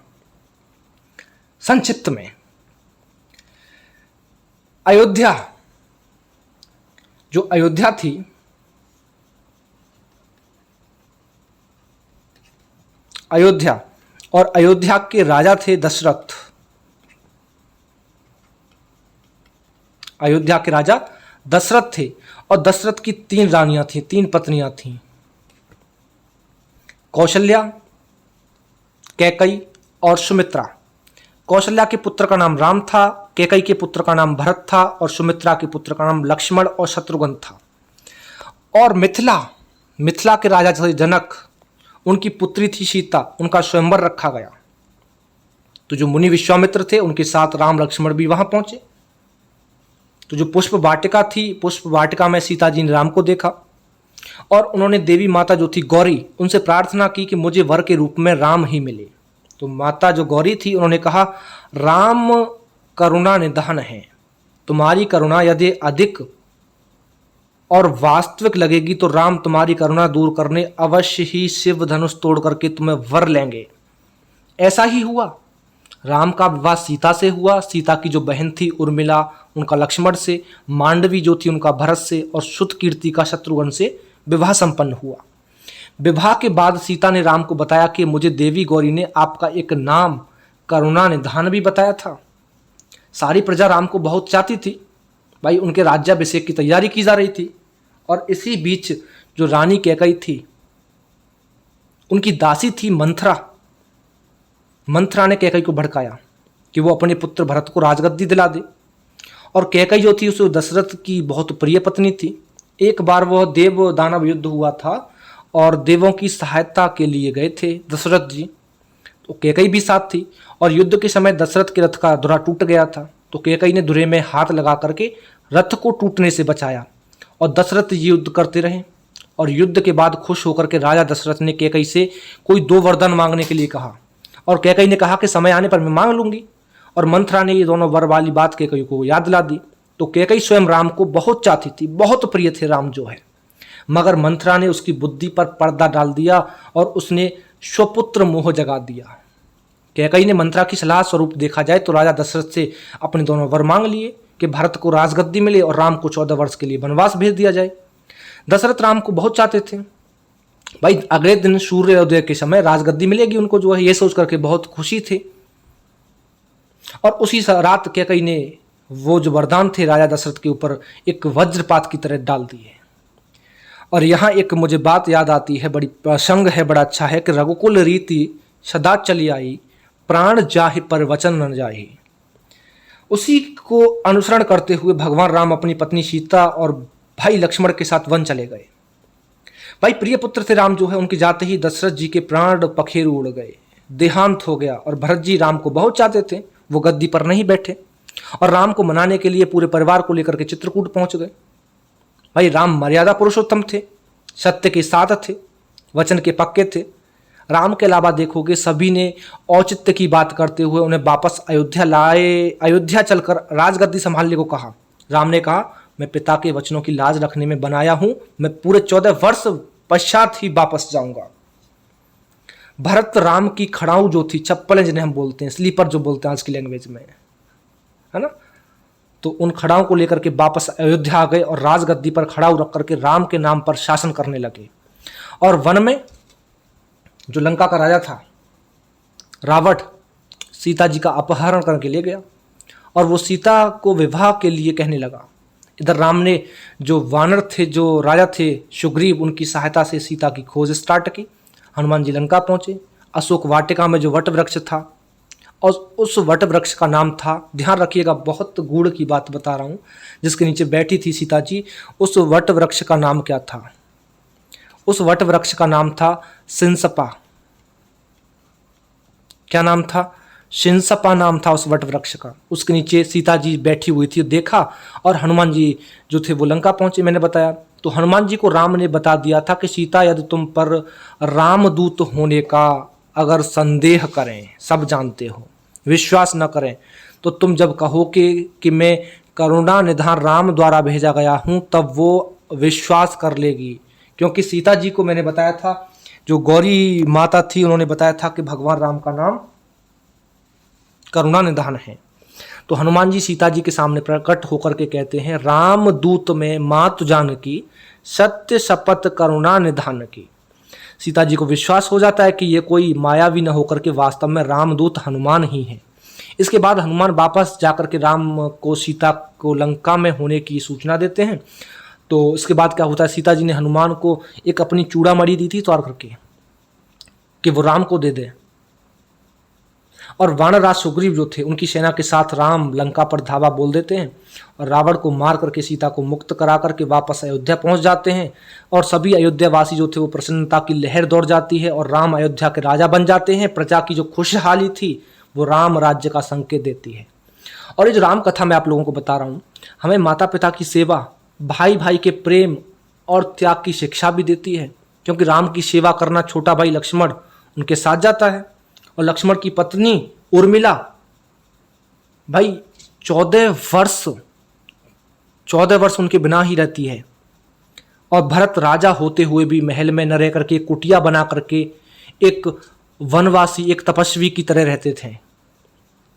संक्षिप्त में। अयोध्या, जो अयोध्या थी, अयोध्या और अयोध्या के राजा थे दशरथ। अयोध्या के राजा दशरथ थे और दशरथ की 3 रानियां थी, 3 पत्नियां थीं, कौशल्या, कैकई और सुमित्रा। कौशल्या के पुत्र का नाम राम था, कैकई के पुत्र का नाम भरत था और सुमित्रा के पुत्र का नाम लक्ष्मण और शत्रुघ्न था। और मिथिला के राजा थे जनक, उनकी पुत्री थी सीता, उनका स्वयंवर रखा गया। तो जो मुनि विश्वामित्र थे उनके साथ राम लक्ष्मण भी वहां पहुंचे। तो जो पुष्प वाटिका थी, पुष्प वाटिका में सीता जी ने राम को देखा और उन्होंने देवी माता जो थी गौरी, उनसे प्रार्थना की कि मुझे वर के रूप में राम ही मिले। तो माता जो गौरी थी उन्होंने कहा, राम करुणा निधान है, तुम्हारी करुणा यदि अधिक और वास्तविक लगेगी तो राम तुम्हारी करुणा दूर करने अवश्य ही शिव धनुष तोड़ करके तुम्हें वर लेंगे। ऐसा ही हुआ। राम का विवाह सीता से हुआ, सीता की जो बहन थी उर्मिला उनका लक्ष्मण से, मांडवी जो थी उनका भरत से और श्रुतकीर्ति का शत्रुघ्न से विवाह संपन्न हुआ। विवाह के बाद सीता ने राम को बताया कि मुझे देवी गौरी ने आपका एक नाम करुणा निधान भी बताया था। सारी प्रजा राम को बहुत चाहती थी भाई, उनके राज्याभिषेक की तैयारी की जा रही थी। और इसी बीच जो रानी कैकई थी, उनकी दासी थी मंथरा। मंथरा ने कैकई को भड़काया कि वो अपने पुत्र भरत को राजगद्दी दिला दे। और कैकई जो थी उसे दशरथ की बहुत प्रिय पत्नी थी। एक बार वह देव दानव युद्ध हुआ था और देवों की सहायता के लिए गए थे दशरथ जी, तो कैकई भी साथ थी। और युद्ध के समय दशरथ के रथ का धुरा टूट गया था, तो कैकई ने धुरे में हाथ लगा करके रथ को टूटने से बचाया और दशरथ जी युद्ध करते रहे। और युद्ध के बाद खुश होकर के राजा दशरथ ने कैकई से कोई 2 वरदान मांगने के लिए कहा, और कैकई ने कहा कि समय आने पर मैं मांग लूंगी। और मंथरा ने ये दोनों वर वाली बात कैकई को याद दिला दी। तो कैकई स्वयं राम को बहुत चाहती थी, बहुत प्रिय थे राम जो है, मगर मंथरा ने उसकी बुद्धि पर पर्दा डाल दिया और उसने स्वपुत्र मोह जगा दिया। कैकई ने मंथरा की सलाह स्वरूप देखा जाए तो राजा दशरथ से अपने दोनों वर मांग लिए कि भरत को राजगद्दी मिले और राम को 14 वर्ष के लिए वनवास भेज दिया जाए। दशरथ राम को बहुत चाहते थे भाई, अगले दिन सूर्योदय के समय राजगद्दी मिलेगी उनको, जो है ये सोच करके बहुत खुशी थे। और उसी रात कैकई ने वो जो वरदान थे राजा दशरथ के ऊपर एक वज्रपात की तरह डाल दिए। और यहाँ एक मुझे बात याद आती है, बड़ी प्रसंग है, बड़ा अच्छा है कि रघुकुल रीति सदा चली आई, प्राण जाहि पर वचन न जाहि। उसी को अनुसरण करते हुए भगवान राम अपनी पत्नी सीता और भाई लक्ष्मण के साथ वन चले गए। भाई प्रिय पुत्र थे राम जो है, उनके जाते ही दशरथ जी के प्राण पखेरु उड़ गए, देहांत हो गया। और भरत जी राम को बहुत चाहते थे, वो गद्दी पर नहीं बैठे और राम को मनाने के लिए पूरे परिवार को लेकर के चित्रकूट पहुंच गए। भाई राम मर्यादा पुरुषोत्तम थे, सत्य के साथ थे, वचन के पक्के थे। राम के अलावा देखोगे सभी ने औचित्य की बात करते हुए उन्हें वापस अयोध्या लाए, अयोध्या चलकर राजगद्दी संभालने को कहा। राम ने कहा मैं पिता के वचनों की लाज रखने में बनाया हूं, मैं पूरे 14 वर्ष पश्चात ही वापस जाऊंगा। भरत राम की खड़ाऊ जो थी, चप्पलें जिन्हें हम बोलते हैं, स्लीपर जो बोलते हैं आज की लैंग्वेज में, है ना, तो उन खड़ाओं को लेकर के वापस अयोध्या आ गए और राजगद्दी पर खड़ाऊ रख करके राम के नाम पर शासन करने लगे। और वन में जो लंका का राजा था रावण, सीता जी का अपहरण करके ले गया और वो सीता को विवाह के लिए कहने लगा। इधर राम ने जो वानर थे, जो राजा थे सुग्रीव, उनकी सहायता से सीता की खोज स्टार्ट की। हनुमान जी लंका पहुंचे। अशोक वाटिका में जो वट वृक्ष था, और उस वट वृक्ष का नाम था, ध्यान रखिएगा बहुत गूढ़ की बात बता रहा हूँ, जिसके नीचे बैठी थी सीता जी, उस वट वृक्ष का नाम क्या था? उस वट वृक्ष का नाम था सिंसपा। क्या नाम था? सिंसपा नाम था उस वट वृक्ष का। उसके नीचे सीता जी बैठी हुई थी, देखा, और हनुमान जी जो थे वो लंका पहुंचे। मैंने बताया तो हनुमान जी को राम ने बता दिया था कि सीता यदि तुम पर रामदूत होने का अगर संदेह करें, सब जानते हो, विश्वास न करें, तो तुम जब कहो कि मैं करुणा निधान राम द्वारा भेजा गया हूं, तब वो विश्वास कर लेगी। क्योंकि सीता जी को मैंने बताया था, जो गौरी माता थी उन्होंने बताया था कि भगवान राम का नाम करुणा निधान है। तो हनुमान जी सीता जी के सामने प्रकट होकर के कहते हैं, राम दूत में मातु जानकी, सत्य शपथ करुणा निधान की। सीता जी को विश्वास हो जाता है कि ये कोई मायावी न होकर के वास्तव में रामदूत हनुमान ही हैं। इसके बाद हनुमान वापस जाकर के राम को सीता को लंका में होने की सूचना देते हैं। तो इसके बाद क्या होता है, सीता जी ने हनुमान को एक अपनी चूड़ामणि दी थी तोड़ करके कि वो राम को दे दे। और वानरराज सुग्रीव जो थे, उनकी सेना के साथ राम लंका पर धावा बोल देते हैं और रावण को मार करके सीता को मुक्त करा करके वापस अयोध्या पहुंच जाते हैं। और सभी अयोध्यावासी जो थे वो प्रसन्नता की लहर दौड़ जाती है और राम अयोध्या के राजा बन जाते हैं। प्रजा की जो खुशहाली थी वो राम राज्य का संकेत देती है। और ये जो राम कथा मैं आप लोगों को बता रहा हूँ, हमें माता पिता की सेवा, भाई भाई के प्रेम और त्याग की शिक्षा भी देती है। क्योंकि राम की सेवा करना छोटा भाई लक्ष्मण उनके साथ जाता है, और लक्ष्मण की पत्नी उर्मिला भाई 14 वर्ष उनके बिना ही रहती है। और भरत राजा होते हुए भी महल में न रह करके कुटिया बना करके एक वनवासी, एक तपस्वी की तरह रहते थे।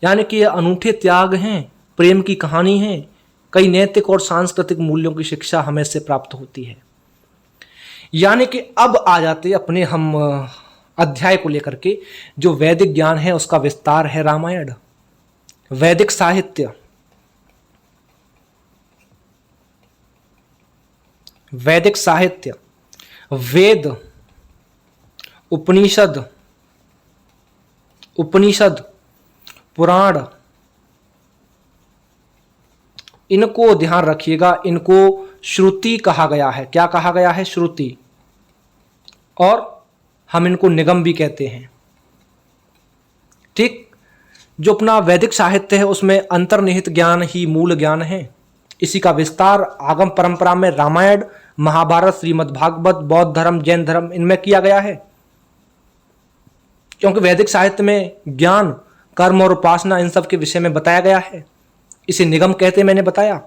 यानी कि ये अनूठे त्याग हैं, प्रेम की कहानी है। कई नैतिक और सांस्कृतिक मूल्यों की शिक्षा हमें इससे प्राप्त होती है। यानी कि अब आ जाते अपने हम अध्याय को लेकर के, जो वैदिक ज्ञान है उसका विस्तार है रामायण। वैदिक साहित्य, वैदिक साहित्य, वेद, उपनिषद, उपनिषद, पुराण, इनको ध्यान रखिएगा, इनको श्रुति कहा गया है। क्या कहा गया है? श्रुति। और हम इनको निगम भी कहते हैं। ठीक, जो अपना वैदिक साहित्य है उसमें अंतर्निहित ज्ञान ही मूल ज्ञान है। इसी का विस्तार आगम परंपरा में रामायण, महाभारत, श्रीमद् भागवत, बौद्ध धर्म, जैन धर्म, इनमें किया गया है। क्योंकि वैदिक साहित्य में ज्ञान, कर्म और उपासना इन सब के विषय में बताया गया है। इसे निगम कहते हैं, मैंने बताया।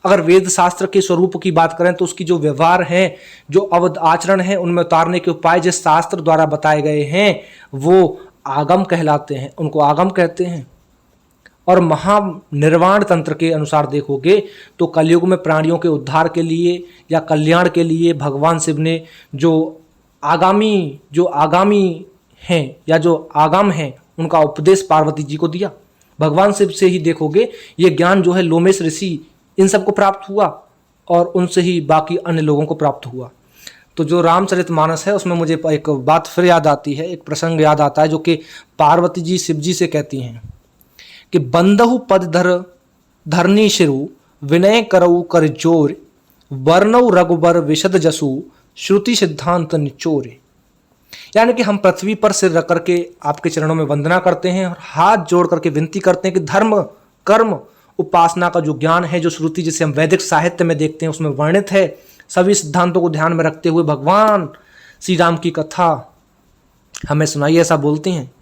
अगर वेद शास्त्र के स्वरूप की बात करें तो उसकी जो व्यवहार है, जो अवध आचरण है, उनमें उतारने के उपाय जिस शास्त्र द्वारा बताए गए हैं वो आगम कहलाते हैं, उनको आगम कहते हैं। और महानिर्वाण तंत्र के अनुसार देखोगे तो कलयुग में प्राणियों के उद्धार के लिए या कल्याण के लिए भगवान शिव ने जो आगामी हैं या जो आगम हैं उनका उपदेश पार्वती जी को दिया। भगवान शिव से ही देखोगे ये ज्ञान जो है लोमेश ऋषि इन सबको प्राप्त हुआ और उनसे ही बाकी अन्य लोगों को प्राप्त हुआ। तो जो रामचरितमानस है उसमें मुझे एक बात फिर याद आती है, एक प्रसंग याद आता है जो कि पार्वती जी शिव जी से कहती हैं कि बंदहु पद धर धरनी शिरु विनय करऊ कर जोर वर्णव रघुबर विशद जसु श्रुति सिद्धांत निचोरे। यानी कि हम पृथ्वी पर सिर रख करके आपके चरणों में वंदना करते हैं और हाथ जोड़ करके विनती करते हैं कि धर्म, कर्म, उपासना का जो ज्ञान है, जो श्रुति जिसे हम वैदिक साहित्य में देखते हैं उसमें वर्णित है, सभी सिद्धांतों को ध्यान में रखते हुए भगवान श्री राम की कथा हमें सुनाइए, ऐसा बोलते हैं।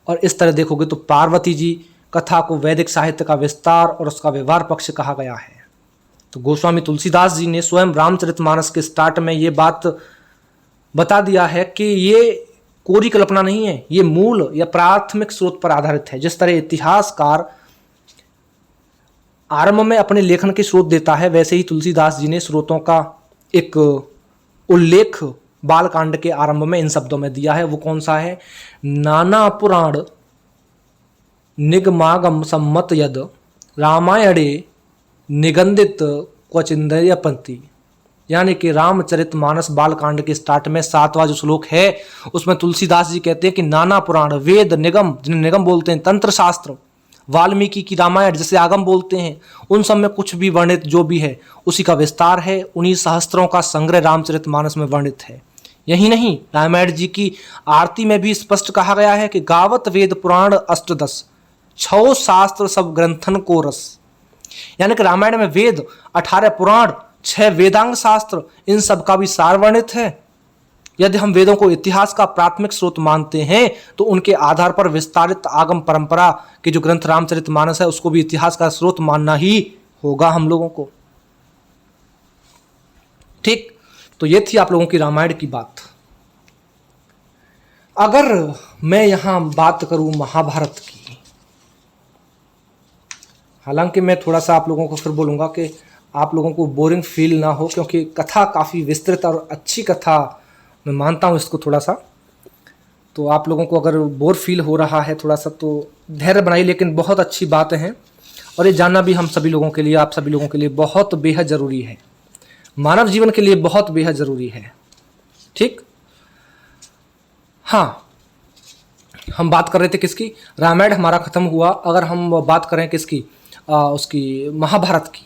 और इस तरह देखोगे तो पार्वती जी कथा को वैदिक साहित्य का विस्तार और उसका व्यवहार पक्ष कहा गया है। तो गोस्वामी तुलसीदास जी ने स्वयं रामचरितमानस के स्टार्ट में ये बात बता दिया है कि ये कोरी कल्पना नहीं है, ये मूल या प्राथमिक स्रोत पर आधारित है। जिस तरह इतिहासकार आरंभ में अपने लेखन के स्रोत देता है, वैसे ही तुलसीदास जी ने स्रोतों का एक उल्लेख बालकांड के आरंभ में इन शब्दों में दिया है। वो कौन सा है? नाना पुराण निगमागम सम्मत यद रामायणे निगंदित क्वचिंदय पंथी। यानी कि रामचरितमानस बालकांड के स्टार्ट में 7वां जो श्लोक है उसमें तुलसीदास जी कहते हैं कि नाना पुराण, वेद, निगम, जिन्हें निगम बोलते हैं, तंत्र शास्त्र, वाल्मीकि की रामायण जिसे आगम बोलते हैं, उन सब में कुछ भी वर्णित जो भी है उसी का विस्तार है। उन्हीं सहस्त्रों का संग्रह रामचरितमानस में वर्णित है। यही नहीं, रामायण जी की आरती में भी स्पष्ट कहा गया है कि गावत वेद पुराण अष्टदश 6 शास्त्र सब ग्रंथन को रस। यानी कि रामायण में वेद, 18 पुराण, 6 वेदांग शास्त्र, इन सब का भी सार वर्णित है। यदि हम वेदों को इतिहास का प्राथमिक स्रोत मानते हैं तो उनके आधार पर विस्तारित आगम परंपरा के जो ग्रंथ रामचरितमानस है उसको भी इतिहास का स्रोत मानना ही होगा हम लोगों को। ठीक, तो ये थी आप लोगों की रामायण की बात। अगर मैं यहां बात करूं महाभारत की, हालांकि मैं थोड़ा सा आप लोगों को फिर बोलूंगा कि आप लोगों को बोरिंग फील ना हो, क्योंकि कथा काफ़ी विस्तृत और अच्छी कथा मैं मानता हूँ इसको थोड़ा सा। तो आप लोगों को अगर बोर फील हो रहा है थोड़ा सा तो धैर्य बनाइए, लेकिन बहुत अच्छी बातें हैं और ये जानना भी हम सभी लोगों के लिए, आप सभी लोगों के लिए बहुत बेहद ज़रूरी है, मानव जीवन के लिए बहुत बेहद ज़रूरी है। ठीक, हाँ, हम बात कर रहे थे किसकी? रामायण हमारा ख़त्म हुआ। अगर हम बात करें किसकी, उसकी महाभारत की,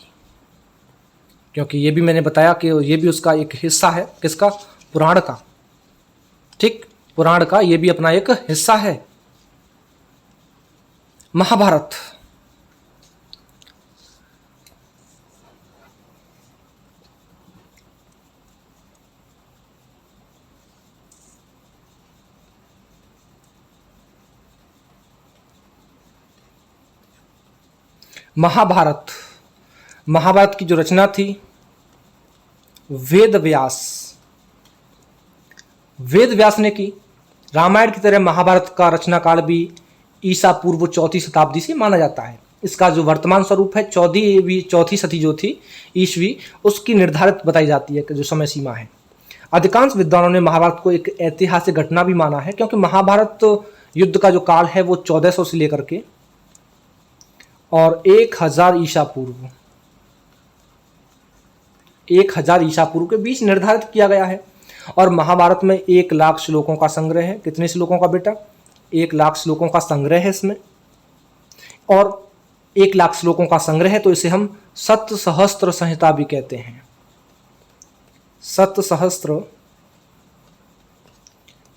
क्योंकि ये भी मैंने बताया कि ये भी उसका एक हिस्सा है। किसका? पुराण का। ठीक, पुराण का ये भी अपना एक हिस्सा है। महाभारत, महाभारत की जो रचना थी वेद व्यास ने की। रामायण की तरह महाभारत का रचना काल भी ईसा पूर्व 4वीं शताब्दी से माना जाता है। इसका जो वर्तमान स्वरूप है 14वीं सदी जो थी ईस्वी, उसकी निर्धारित बताई जाती है कि जो समय सीमा है। अधिकांश विद्वानों ने महाभारत को एक ऐतिहासिक घटना भी माना है, क्योंकि महाभारत युद्ध का जो काल है वो 1400 से लेकर के और 1000 ईसा पूर्व 1000 ईसा पूर्व के बीच निर्धारित किया गया है। और महाभारत में 1 लाख श्लोकों का संग्रह है। कितने श्लोकों का बेटा? 1 लाख श्लोकों का संग्रह है इसमें। और 1 लाख श्लोकों का संग्रह है तो इसे हम सतसहस्त्र संहिता भी कहते हैं। सतसहस्त्र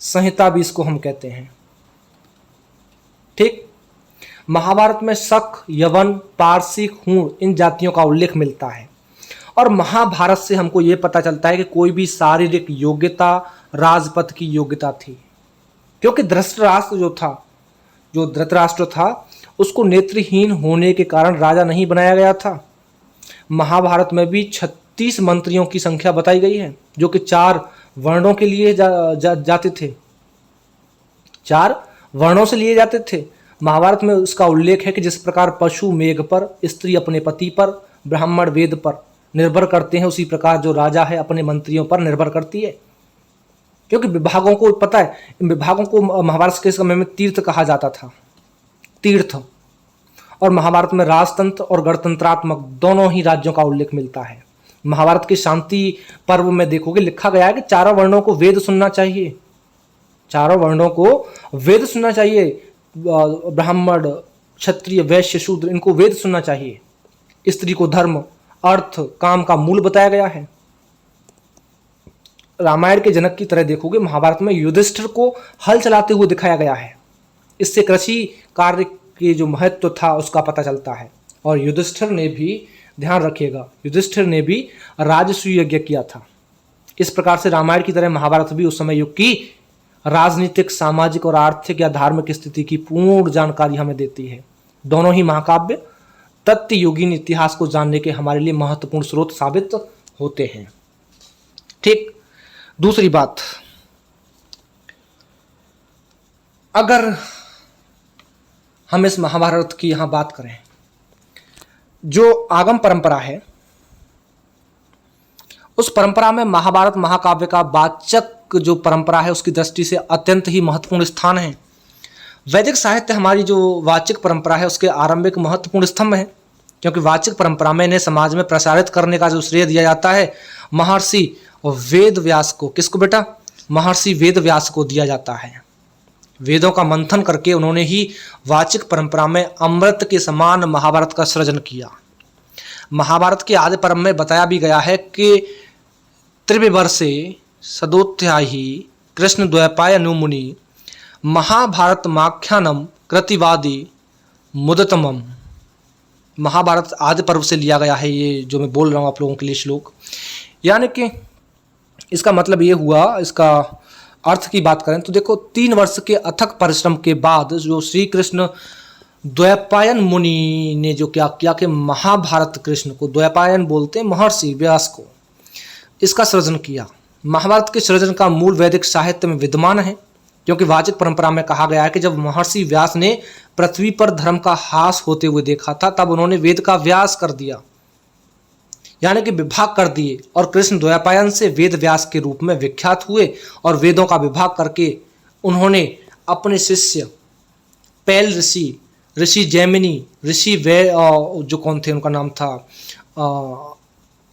संहिता भी इसको हम कहते हैं। ठीक। महाभारत में शक, यवन, पारसी, हूण इन जातियों का उल्लेख मिलता है। और महाभारत से हमको यह पता चलता है कि कोई भी शारीरिक योग्यता राजपथ की योग्यता थी, क्योंकि जो धृतराष्ट्र था उसको नेत्रहीन होने के कारण राजा नहीं बनाया गया था। महाभारत में भी 36 मंत्रियों की संख्या बताई गई है, जो कि 4 वर्णों के लिए जाते थे, 4 वर्णों से लिए जाते थे। महाभारत में उसका उल्लेख है कि जिस प्रकार पशु मेघ पर, स्त्री अपने पति पर, ब्राह्मण वेद पर निर्भर करते हैं, उसी प्रकार जो राजा है अपने मंत्रियों पर निर्भर करती है। क्योंकि विभागों को पता है, इन विभागों को महाभारत के समय में तीर्थ कहा जाता था, तीर्थ। और महाभारत में राजतंत्र और गणतंत्रात्मक दोनों ही राज्यों का उल्लेख मिलता है। महाभारत के शांति पर्व में देखोगे लिखा गया है कि चारों वर्णों को वेद सुनना चाहिए, चारों वर्णों को वेद सुनना चाहिए। ब्राह्मण, क्षत्रिय, वैश्य, शूद्र इनको वेद सुनना चाहिए। स्त्री को धर्म, अर्थ, काम का मूल बताया गया है। रामायण के जनक की तरह देखोगे महाभारत में युधिष्ठिर को हल चलाते हुए दिखाया गया है। इससे कृषि कार्य के जो महत्व था उसका पता चलता है। और युधिष्ठिर ने भी, ध्यान रखिएगा, युधिष्ठिर ने भी राजसूय यज्ञ किया था। इस प्रकार से रामायण की तरह महाभारत भी उस समय युग की राजनीतिक, सामाजिक और आर्थिक या धार्मिक स्थिति की पूर्ण जानकारी हमें देती है। दोनों ही महाकाव्य तथ्य योगीन इतिहास को जानने के हमारे लिए महत्वपूर्ण स्रोत साबित होते हैं। ठीक। दूसरी बात, अगर हम इस महाभारत की यहां बात करें, जो आगम परंपरा है उस परंपरा में महाभारत महाकाव्य का वाचक जो परंपरा है उसकी दृष्टि से अत्यंत ही महत्वपूर्ण स्थान है। वैदिक साहित्य हमारी जो वाचिक परंपरा है उसके आरंभिक महत्वपूर्ण स्तंभ है, क्योंकि वाचिक परंपरा में इन्हें समाज में प्रसारित करने का जो श्रेय दिया जाता है महर्षि वेद व्यास को। किसको बेटा? महर्षि वेद व्यास को दिया जाता है। वेदों का मंथन करके उन्होंने ही वाचिक परंपरा में अमृत के समान महाभारत का सृजन किया। महाभारत के आदि पर्व में बताया भी गया है कि त्रिविवर्षे सदोत्याही कृष्ण द्वैपायनु मुनि महाभारत माख्यानम कृतिवादी मुदतमम। महाभारत आदि पर्व से लिया गया है ये जो मैं बोल रहा हूँ आप लोगों के लिए श्लोक। यानी कि इसका मतलब ये हुआ, इसका अर्थ की बात करें तो देखो 3 वर्ष के अथक परिश्रम के बाद जो श्री कृष्ण द्वैपायन मुनि ने जो क्या किया कि महाभारत, कृष्ण को द्वैपायन बोलते हैं, महर्षि व्यास को, इसका सृजन किया। महाभारत के सृजन का मूल वैदिक साहित्य में विद्यमान है, क्योंकि वाचिक परंपरा में कहा गया है कि जब महर्षि व्यास ने पृथ्वी पर धर्म का ह्रास होते हुए देखा था तब उन्होंने वेद का व्यास कर दिया, यानी कि विभाग कर दिए। और कृष्ण द्वैपायन से वेद व्यास के रूप में विख्यात हुए और वेदों का विभाग करके उन्होंने अपने शिष्य पैल ऋषि, ऋषि जैमिनी, ऋषि जो कौन थे उनका नाम था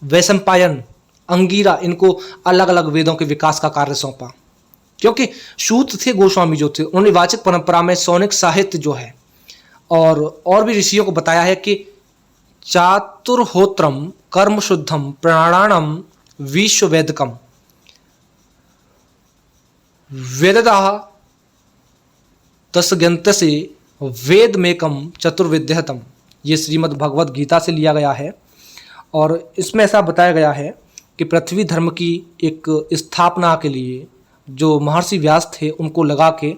वैशंपायन, अंगीरा, इनको अलग अलग वेदों के विकास का कार्य सौंपा। क्योंकि सूत थे गोस्वामी जो थे, उन्होंने वाचिक परंपरा में सौनिक साहित्य जो है और भी ऋषियों को बताया है कि चातुर्होत्रम कर्म शुद्धम प्राणाणम विश्ववेदकम वेददाह तस्गंतसे वेदमेकम चतुर्विद्यहतम। ये श्रीमद् भगवद गीता से लिया गया है। और इसमें ऐसा बताया गया है कि पृथ्वी धर्म की एक स्थापना के लिए जो महर्षि व्यास थे उनको लगा के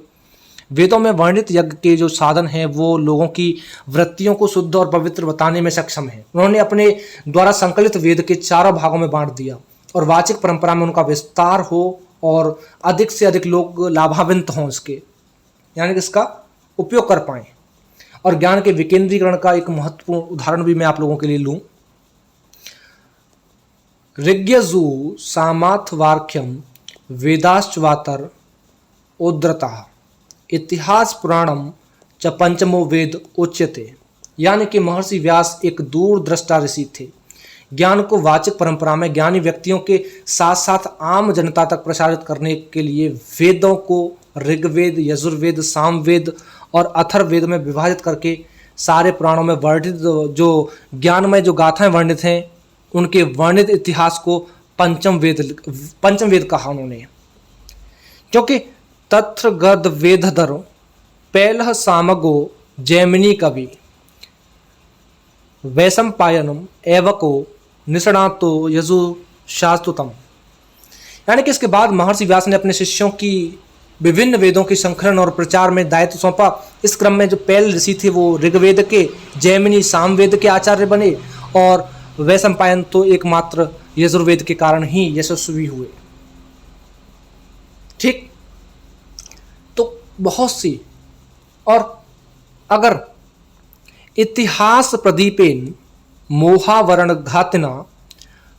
वेदों में वर्णित यज्ञ के जो साधन हैं वो लोगों की वृत्तियों को शुद्ध और पवित्र बताने में सक्षम है। उन्होंने अपने द्वारा संकलित वेद के 4 भागों में बांट दिया और वाचिक परंपरा में उनका विस्तार हो और अधिक से अधिक लोग लाभान्वित हों इसके, यानी कि इसका उपयोग कर पाएं। और ज्ञान के विकेंद्रीकरण का एक महत्वपूर्ण उदाहरण भी मैं आप लोगों के लिए लूँ। ऋग्यजु सामाथवार्क्यम वेदाश्चवातर उद्धृतः इतिहास पुराणम च पंचमो वेद उच्यते। यानी कि महर्षि व्यास एक दूरदृष्टा ऋषि थे। ज्ञान को वाचिक परंपरा में ज्ञानी व्यक्तियों के साथ साथ आम जनता तक प्रसारित करने के लिए वेदों को ऋग्वेद, यजुर्वेद, सामवेद और अथर्ववेद में विभाजित करके सारे पुराणों में वर्णित जो ज्ञान में जो गाथाएं वर्णित हैं उनके वर्णित इतिहास को पंचम वेद कहा उन्होंने। क्योंकि तत्र गद वेदधर पैलह सामगो जैमिनी कवि वैशंपायनम एवको निषणातो यजु शास्तुतम। यानी कि इसके बाद महर्षि व्यास ने अपने शिष्यों की विभिन्न वेदों के संकलन और प्रचार में दायित्व सौंपा। इस क्रम में जो पैल ऋषि थे वो ऋग्वेद के, जैमिनी सामवेद के आचार्य बने और वैशंपायन तो एकमात्र यजुर्वेद के कारण ही यशस्वी हुए। ठीक, तो बहुत सी। और अगर इतिहास प्रदीपेन मोहावरण घातिना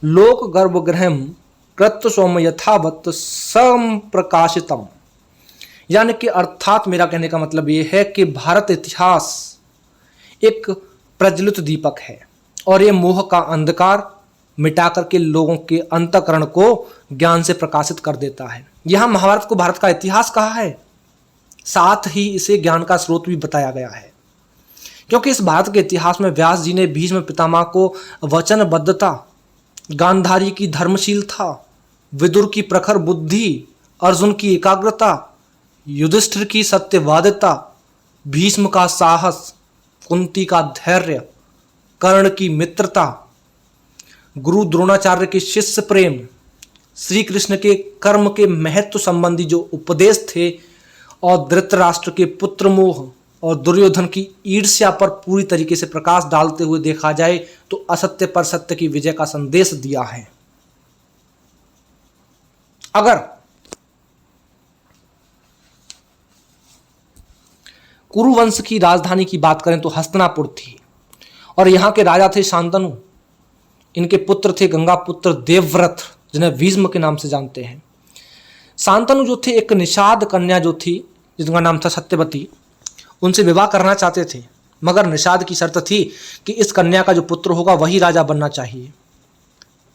लोक गर्भगृहम कृत सोम यथावत संप्रकाशितम। यानी कि अर्थात मेरा कहने का मतलब ये है कि भारत इतिहास एक प्रज्वलित दीपक है और ये मोह का अंधकार मिटा करके लोगों के अंतःकरण को ज्ञान से प्रकाशित कर देता है। यहां महाभारत को भारत का इतिहास कहा है, साथ ही इसे ज्ञान का स्रोत भी बताया गया है। क्योंकि इस भारत के इतिहास में व्यास जी ने भीष्म पितामह को वचनबद्धता, गांधारी की धर्मशीलता, विदुर की प्रखर बुद्धि, अर्जुन की एकाग्रता, युधिष्ठिर की सत्यवादिता, भीष्म का साहस, कुंती का धैर्य, कर्ण की मित्रता, गुरु द्रोणाचार्य के शिष्य प्रेम, श्री कृष्ण के कर्म के महत्व संबंधी जो उपदेश थे और धृतराष्ट्र के पुत्र मोह और दुर्योधन की ईर्ष्या पर पूरी तरीके से प्रकाश डालते हुए देखा जाए तो असत्य पर सत्य की विजय का संदेश दिया है। अगर कुरुवंश की राजधानी की बात करें तो हस्तिनापुर थी और यहां के राजा थे शांतनु। इनके पुत्र थे गंगा पुत्र देवव्रत, जिन्हें भीष्म के नाम से जानते हैं। शांतनु जो थे एक निषाद कन्या जो थी जिनका नाम था सत्यवती, उनसे विवाह करना चाहते थे, मगर निषाद की शर्त थी कि इस कन्या का जो पुत्र होगा वही राजा बनना चाहिए।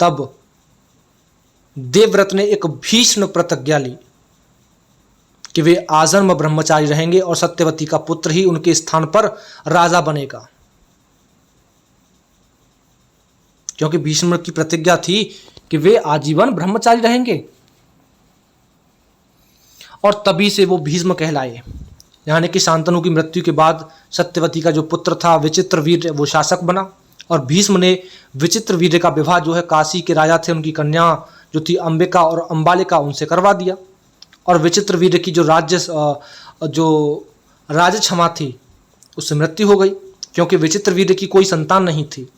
तब देवव्रत ने एक भीष्म प्रतिज्ञा ली कि वे आजन्म ब्रह्मचारी रहेंगे और सत्यवती का पुत्र ही उनके स्थान पर राजा बनेगा। क्योंकि भीष्म की प्रतिज्ञा थी कि वे आजीवन ब्रह्मचारी रहेंगे और तभी से वो भीष्म कहलाए। यानी कि शांतनु की मृत्यु के बाद सत्यवती का जो पुत्र था विचित्रवीर्य वो शासक बना और भीष्म ने विचित्रवीर्य का विवाह जो है काशी के राजा थे उनकी कन्या जो थी अंबिका और अंबालिका उनसे करवा दिया और विचित्रवीर्य की जो राज क्षमा थी उससे मृत्यु हो गई क्योंकि विचित्रवीर्य की कोई संतान नहीं थी।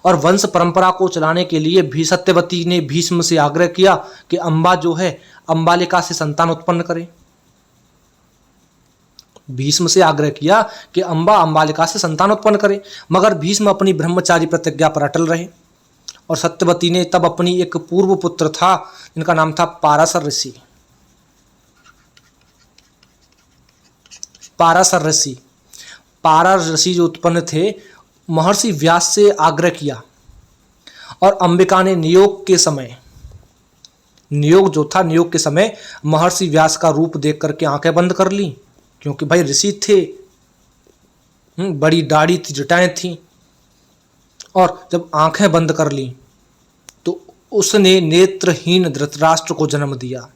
और वंश परंपरा को चलाने के लिए भी सत्यवती ने भीष्म से आग्रह किया कि अंबा जो है अंबालिका से संतान उत्पन्न करे। भीष्म से आग्रह किया कि अंबा अंबालिका से संतान उत्पन्न करे, मगर भीष्म अपनी ब्रह्मचारी प्रतिज्ञा पर अटल रहे और सत्यवती ने तब अपनी एक पूर्व पुत्र था जिनका नाम था पाराशर ऋषि। पाराशर ऋषि जो उत्पन्न थे महर्षि व्यास से आग्रह किया और अंबिका ने नियोग के समय महर्षि व्यास का रूप देख करके आंखें बंद कर ली क्योंकि भाई ऋषि थे, बड़ी दाढ़ी थी, जटाएं थी और जब आंखें बंद कर ली तो उसने नेत्रहीन धृतराष्ट्र को जन्म दिया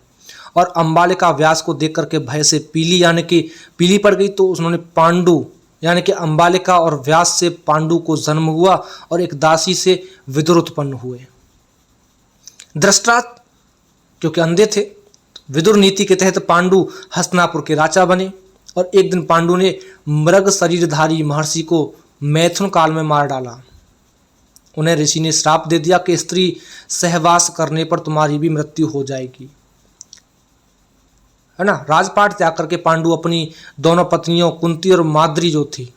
और अंबालिका व्यास को देख करके भय से पीली पड़ गई। तो उन्होंने पांडु यानी कि अंबालिका और व्यास से पांडु को जन्म हुआ और एक दासी से विदुर उत्पन्न हुए। दृष्टा क्योंकि अंधे थे, विदुर नीति के तहत पांडु हस्तिनापुर के राजा बने और एक दिन पांडु ने मृग शरीरधारी महर्षि को मैथुन काल में मार डाला। उन्हें ऋषि ने श्राप दे दिया कि स्त्री सहवास करने पर तुम्हारी भी मृत्यु हो जाएगी, है ना। राजपाट त्याग करके पांडु अपनी दोनों पत्नियों कुंती और माद्री जो थी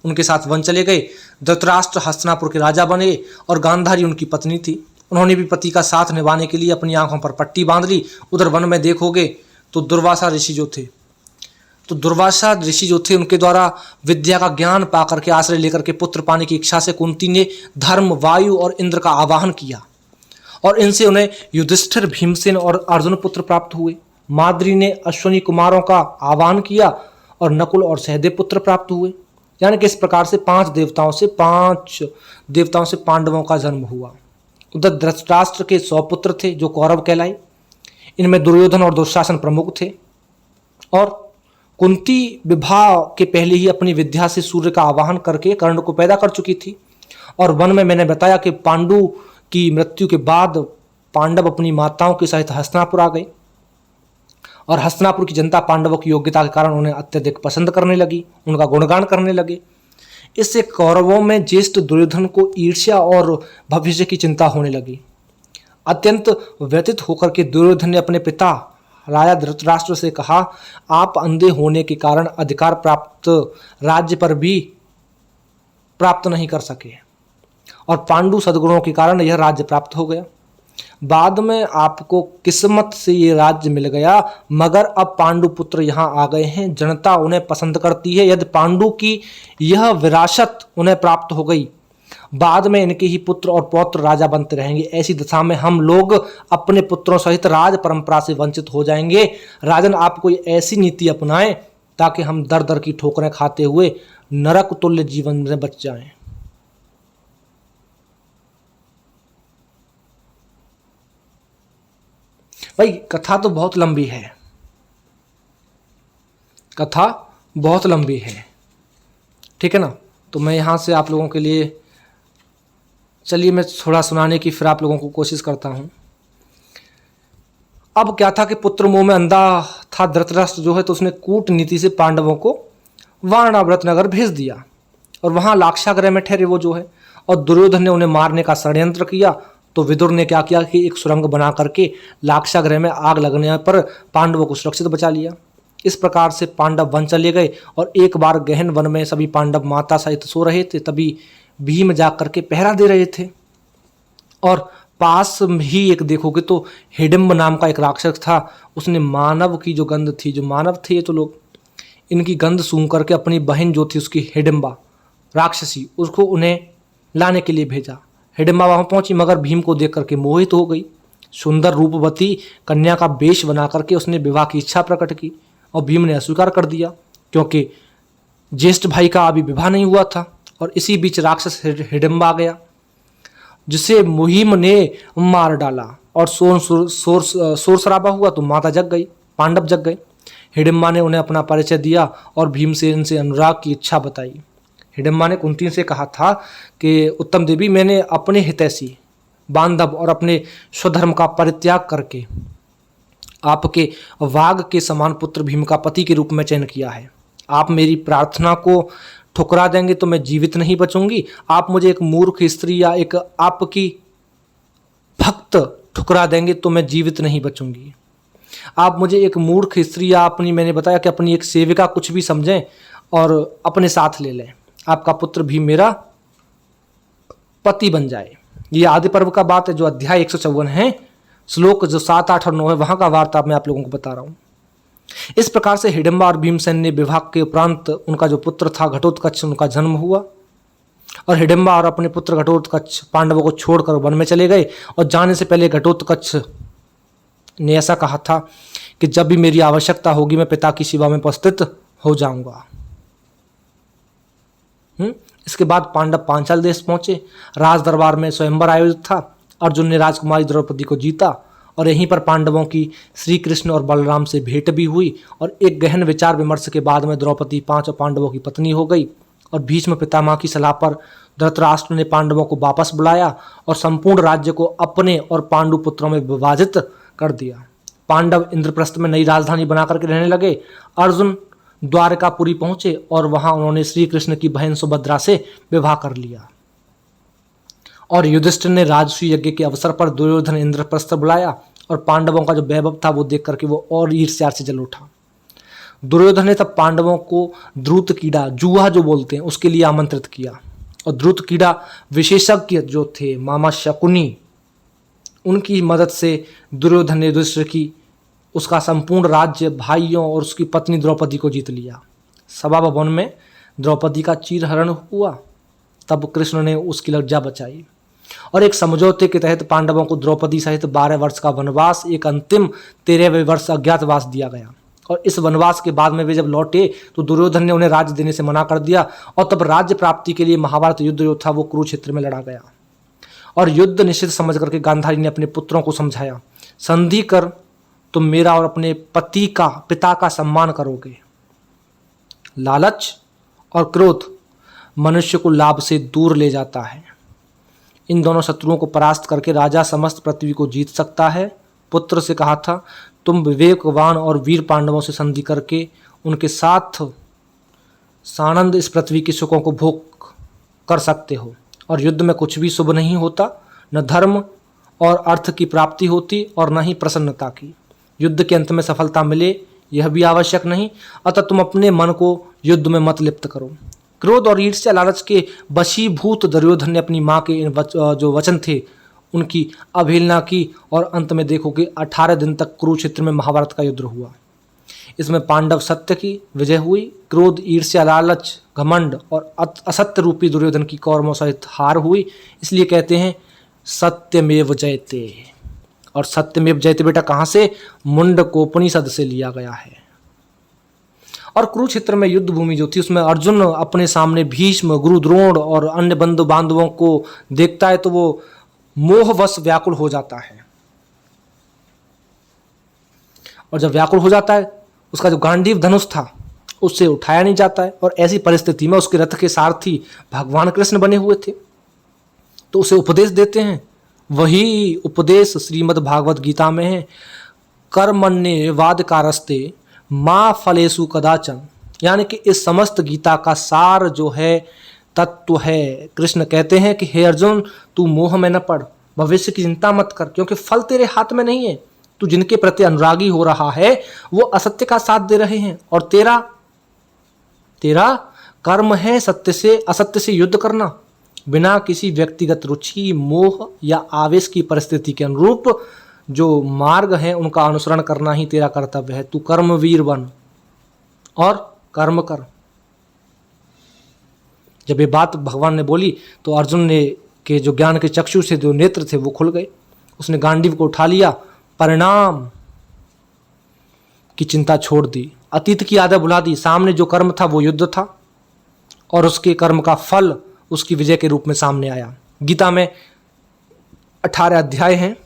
उनके साथ वन चले गए। धृतराष्ट्र हस्तिनापुर के राजा बने और गांधारी उनकी पत्नी थी उन्होंने भी पति का साथ निभाने के लिए अपनी आंखों पर पट्टी बांध ली। उधर वन में देखोगे तो दुर्वासा ऋषि जो थे, उनके द्वारा विद्या का ज्ञान पा करके, आश्रय लेकर के पुत्र पाने की इच्छा से कुंती ने धर्म, वायु और इंद्र का आवाहन किया और इनसे उन्हें युधिष्ठिर, भीमसेन और अर्जुन पुत्र प्राप्त हुए। माद्री ने अश्विनी कुमारों का आवाहन किया और नकुल और सहदेव पुत्र प्राप्त हुए। यानी कि इस प्रकार से पांच देवताओं से पांडवों का जन्म हुआ। उधर धृतराष्ट्र के 100 पुत्र थे जो कौरव कहलाए। इनमें दुर्योधन और दुशासन प्रमुख थे। और कुंती विवाह के पहले ही अपनी विद्या से सूर्य का आवाहन करके कर्ण को पैदा कर चुकी थी। और वन में मैंने बताया कि पांडु की मृत्यु के बाद पांडव अपनी माताओं के सहित हस्तिनापुर आ गए और हस्तिनापुर की जनता पांडवों की योग्यता के कारण उन्हें अत्यधिक पसंद करने लगी, उनका गुणगान करने लगे। इससे कौरवों में ज्येष्ठ दुर्योधन को ईर्ष्या और भविष्य की चिंता होने लगी। अत्यंत व्यथित होकर के दुर्योधन ने अपने पिता राजा धृतराष्ट्र से कहा, आप अंधे होने के कारण अधिकार प्राप्त राज्य पर भी प्राप्त नहीं कर सके और पांडु सद्गुणों के कारण यह राज्य प्राप्त हो गया। बाद में आपको किस्मत से ये राज्य मिल गया, मगर अब पांडु पुत्र यहाँ आ गए हैं, जनता उन्हें पसंद करती है। यदि पांडु की यह विरासत उन्हें प्राप्त हो गई, बाद में इनके ही पुत्र और पौत्र राजा बनते रहेंगे। ऐसी दशा में हम लोग अपने पुत्रों सहित राज परंपरा से वंचित हो जाएंगे। राजन, आप कोई ऐसी नीति अपनाएं ताकि हम दर दर की ठोकरें खाते हुए नरक तुल्य जीवन में बच जाएं। भाई कथा तो बहुत लंबी है, ठीक है ना। तो मैं यहाँ से आप लोगों के लिए, चलिए मैं थोड़ा सुनाने की फिर आप लोगों को कोशिश करता हूँ। अब क्या था कि पुत्र मोह में अंधा था धृतराष्ट्र जो है, तो उसने कूटनीति से पांडवों को वारणाव्रत नगर भेज दिया और वहाँ लाक्षागृह में ठहरे वो जो है। और दुर्योधन ने उन्हें मारने का षड्यंत्र किया। तो विदुर ने क्या किया कि एक सुरंग बना करके लाक्षागृह में आग लगने पर पांडवों को सुरक्षित बचा लिया। इस प्रकार से पांडव वन चले गए और एक बार गहन वन में सभी पांडव माता सहित सो रहे थे, तभी भीम जाकर करके पहरा दे रहे थे। और पास ही एक देखोगे तो हिडिंब नाम का एक राक्षस था। उसने मानव की जो गंध थी, जो मानव थे ये तो लोग, इनकी गंध सूंघ करके अपनी बहन जो थी उसकी हिडिंबा राक्षसी, उसको उन्हें लाने के लिए भेजा। हिडिंबा वहां पहुंची मगर भीम को देख करके मोहित हो गई। सुंदर रूपवती कन्या का वेश बना करके उसने विवाह की इच्छा प्रकट की और भीम ने अस्वीकार कर दिया, क्योंकि ज्येष्ठ भाई का अभी विवाह नहीं हुआ था। और इसी बीच राक्षस हिडिंबा आ गया, जिसे मुहिम ने मार डाला और शोर शराबा हुआ तो माता जग गई, पांडव जग गए। हिडिंबा ने उन्हें अपना परिचय दिया और भीमसेन से अनुराग की इच्छा बताई। हिडिंबा ने कुंती से कहा था कि उत्तम देवी, मैंने अपने हितैषी बांधव और अपने स्वधर्म का परित्याग करके आपके वाघ के समान पुत्र भीम का पति के रूप में चयन किया है। आप मेरी प्रार्थना को ठुकरा देंगे तो मैं जीवित नहीं बचूंगी। आप मुझे एक मूर्ख स्त्री या एक आपकी भक्त ठुकरा देंगे तो मैं जीवित नहीं बचूंगी। आप मुझे एक मूर्ख स्त्री या अपनी, मैंने बताया कि अपनी एक सेविका कुछ भी समझें और अपने साथ ले लें। आपका पुत्र भी मेरा पति बन जाए। ये आदि पर्व का बात है, जो अध्याय 154 है, श्लोक जो 7, 8 और 9 है, वहां का वार्ता मैं आप लोगों को बता रहा हूं। इस प्रकार से हिडिंबा और भीमसेन ने विवाह के उपरांत उनका जो पुत्र था घटोत्कच, उनका जन्म हुआ। और हिडिंबा और अपने पुत्र घटोत्कच पांडवों को छोड़कर वन में चले गए। और जाने से पहले घटोत्कच ने ऐसा कहा था कि जब भी मेरी आवश्यकता होगी मैं पिता की सेवा में उपस्थित हो जाऊंगा। इसके बाद पांडव पांचाल देश पहुंचे। राज दरबार में स्वयंवर आयोजित था। अर्जुन ने राजकुमारी द्रौपदी को जीता और यहीं पर पांडवों की श्री कृष्ण और बलराम से भेंट भी हुई। और एक गहन विचार विमर्श के बाद में द्रौपदी 5 पांडवों की पत्नी हो गई। और भीष्म पितामह की सलाह पर धृतराष्ट्र ने पांडवों को वापस बुलाया और संपूर्ण राज्य को अपने और पांडु पुत्रों में विभाजित कर दिया। पांडव इंद्रप्रस्थ में नई राजधानी बना करके रहने लगे। अर्जुन द्वारकापुरी पहुंचे और वहां उन्होंने श्री कृष्ण की बहन सुभद्रा से विवाह कर लिया। और युधिष्ठिर ने राजसूय यज्ञ के अवसर पर दुर्योधन इंद्रप्रस्थ बुलाया और पांडवों का जो वैभव था वो देख करके वो और ईर्ष्या से जल उठा। दुर्योधन ने तब पांडवों को द्रुत कीड़ा, जूहा जो बोलते हैं, उसके लिए आमंत्रित किया। और द्रुत कीड़ा विशेषज्ञ जो थे मामा शकुनी, उनकी मदद से दुर्योधन ने युधिष्ठिर की उसका संपूर्ण राज्य, भाइयों और उसकी पत्नी द्रौपदी को जीत लिया। सभा भवन में द्रौपदी का चीरहरण हुआ, तब कृष्ण ने उसकी लज्जा बचाई और एक समझौते के तहत पांडवों को द्रौपदी सहित 12 वर्ष का वनवास, एक अंतिम 13वें वर्ष अज्ञातवास दिया गया। और इस वनवास के बाद में वे जब लौटे तो दुर्योधन ने उन्हें राज्य देने से मना कर दिया और तब राज्य प्राप्ति के लिए महाभारत युद्ध जो था वो कुरुक्षेत्र में लड़ा गया। और युद्ध निश्चित समझ करके गांधारी ने अपने पुत्रों को समझाया, संधि कर तुम मेरा और अपने पति का, पिता का सम्मान करोगे। लालच और क्रोध मनुष्य को लाभ से दूर ले जाता है। इन दोनों शत्रुओं को परास्त करके राजा समस्त पृथ्वी को जीत सकता है। पुत्र से कहा था, तुम विवेकवान और वीर पांडवों से संधि करके उनके साथ सानंद इस पृथ्वी के सुखों को भोग कर सकते हो। और युद्ध में कुछ भी शुभ नहीं होता, न धर्म और अर्थ की प्राप्ति होती और न ही प्रसन्नता की। युद्ध के अंत में सफलता मिले यह भी आवश्यक नहीं, अतः तुम अपने मन को युद्ध में मत लिप्त करो। क्रोध और ईर्ष्या लालच के वशीभूत दुर्योधन ने अपनी माँ के जो वचन थे उनकी अवहेलना की और अंत में देखोगे 18 दिन तक कुरुक्षेत्र में महाभारत का युद्ध हुआ। इसमें पांडव सत्य की विजय हुई, क्रोध, ईर्ष्या, लालच, घमंड और असत्य रूपी दुर्योधन की कौरवों सहित हार हुई। इसलिए कहते हैं सत्यमेव जयते। और सत्यमेव जयते बेटा कहाँ से? मुंडकोपनिषद से लिया गया है। और कुरुक्षेत्र में युद्ध भूमि जो थी उसमें अर्जुन अपने सामने भीष्म, गुरु द्रोण और अन्य बंधु बांधवों को देखता है तो वो मोहवश व्याकुल हो जाता है। और जब व्याकुल हो जाता है उसका जो गांडीव धनुष था उससे उठाया नहीं जाता है। और ऐसी परिस्थिति में उसके रथ के सारथी भगवान कृष्ण बने हुए थे तो उसे उपदेश देते हैं। वही उपदेश श्रीमद् भागवत गीता में है, कर्मण्येवाधिकारस्ते मां फलेषु कदाचन। यानी कि इस समस्त गीता का सार जो है, तत्व है। कृष्ण कहते हैं कि हे अर्जुन, तू मोह में न पड़, भविष्य की चिंता मत कर, क्योंकि फल तेरे हाथ में नहीं है। तू जिनके प्रति अनुरागी हो रहा है वो असत्य का साथ दे रहे हैं और तेरा कर्म है सत्य से, असत्य से युद्ध करना, बिना किसी व्यक्तिगत रुचि, मोह या आवेश की परिस्थिति के अनुरूप जो मार्ग है उनका अनुसरण करना ही तेरा कर्तव्य है। तू कर्मवीर बन और कर्म कर। जब ये बात भगवान ने बोली तो अर्जुन ने के जो ज्ञान के चक्षु से जो नेत्र थे वो खुल गए। उसने गांडीव को उठा लिया, परिणाम की चिंता छोड़ दी, अतीत की यादें भुला दी। सामने जो कर्म था वो युद्ध था और उसके कर्म का फल उसकी विजय के रूप में सामने आया। गीता में 18 अध्याय हैं,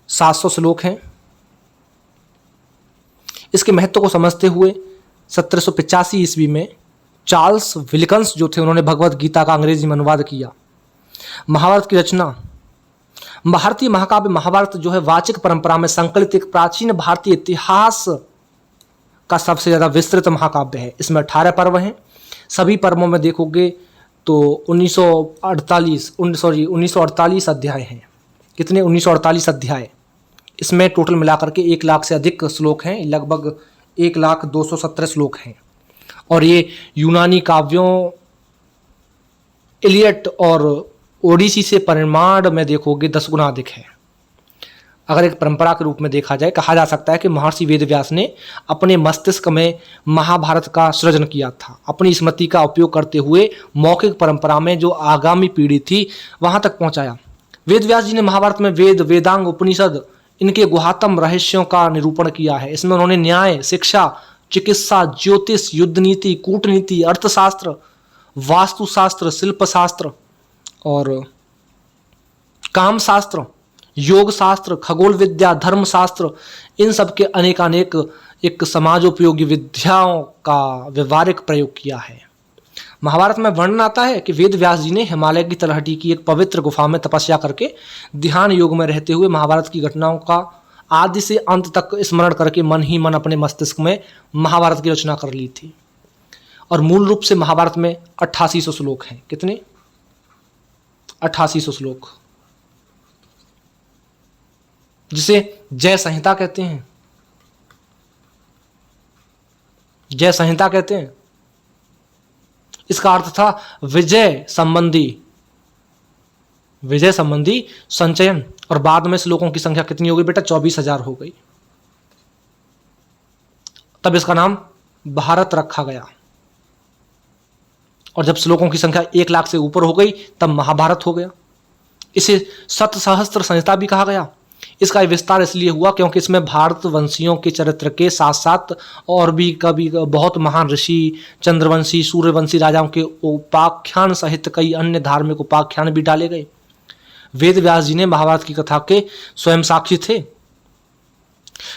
700 श्लोक हैं। इसके महत्व को समझते हुए 1785 ईस्वी में चार्ल्स विल्किंस जो थे उन्होंने भगवत गीता का अंग्रेजी में अनुवाद किया। महाभारत की रचना, भारतीय महाकाव्य महाभारत जो है वाचिक परंपरा में संकलित एक प्राचीन भारतीय इतिहास का सबसे ज्यादा विस्तृत महाकाव्य है। इसमें 18 पर्व हैं। सभी पर्वों में देखोगे तो 1948 अध्याय हैं। कितने? 1948 अध्याय। इसमें टोटल मिलाकर के 1 लाख से अधिक श्लोक हैं, लगभग 1,02,17 श्लोक हैं। और ये यूनानी काव्यों इलियट और ओडिसी से परिमाण में देखोगे 10 गुना अधिक है। अगर एक परंपरा के रूप में देखा जाए, कहा जा सकता है कि महर्षि वेदव्यास ने अपने मस्तिष्क में महाभारत का सृजन किया था, अपनी स्मृति का उपयोग करते हुए मौखिक परंपरा में जो आगामी पीढ़ी थी वहां तक पहुंचाया। वेदव्यास जी ने महाभारत में वेद, वेदांग, उपनिषद, इनके गुहातम रहस्यों का निरूपण किया है। इसमें उन्होंने न्याय, शिक्षा, चिकित्सा, ज्योतिष, युद्ध नीति, कूटनीति, अर्थशास्त्र, वास्तुशास्त्र, शिल्पशास्त्र और कामशास्त्र, योग शास्त्र, खगोल विद्या, धर्मशास्त्र, इन सब के अनेकानेक एक समाजोपयोगी विद्याओं का व्यवहारिक प्रयोग किया है। महाभारत में वर्णन आता है कि वेद व्यास जी ने हिमालय की तलहटी की एक पवित्र गुफा में तपस्या करके ध्यान योग में रहते हुए महाभारत की घटनाओं का आदि से अंत तक स्मरण करके मन ही मन अपने मस्तिष्क में महाभारत की रचना कर ली थी। और मूल रूप से महाभारत में 8800 श्लोक हैं। कितने? 8800 श्लोक, जिसे जय संहिता कहते हैं। जय संहिता कहते हैं। इसका अर्थ था विजय संबंधी, विजय संबंधी संचयन। और बाद में श्लोकों की संख्या कितनी हो गई बेटा? 24,000 हो गई। तब इसका नाम भारत रखा गया। और जब श्लोकों की संख्या 1 लाख से ऊपर हो गई तब महाभारत हो गया। इसे सतसहस्त्र संहिता भी कहा गया। इसका विस्तार इसलिए हुआ क्योंकि इसमें भारतवंशियों के चरित्र के साथ साथ और भी कभी बहुत महान ऋषि, चंद्रवंशी, सूर्यवंशी राजाओं के उपाख्यान सहित कई अन्य धार्मिक उपाख्यान भी डाले गए। वेद व्यास जी ने महाभारत की कथा के स्वयं साक्षी थे,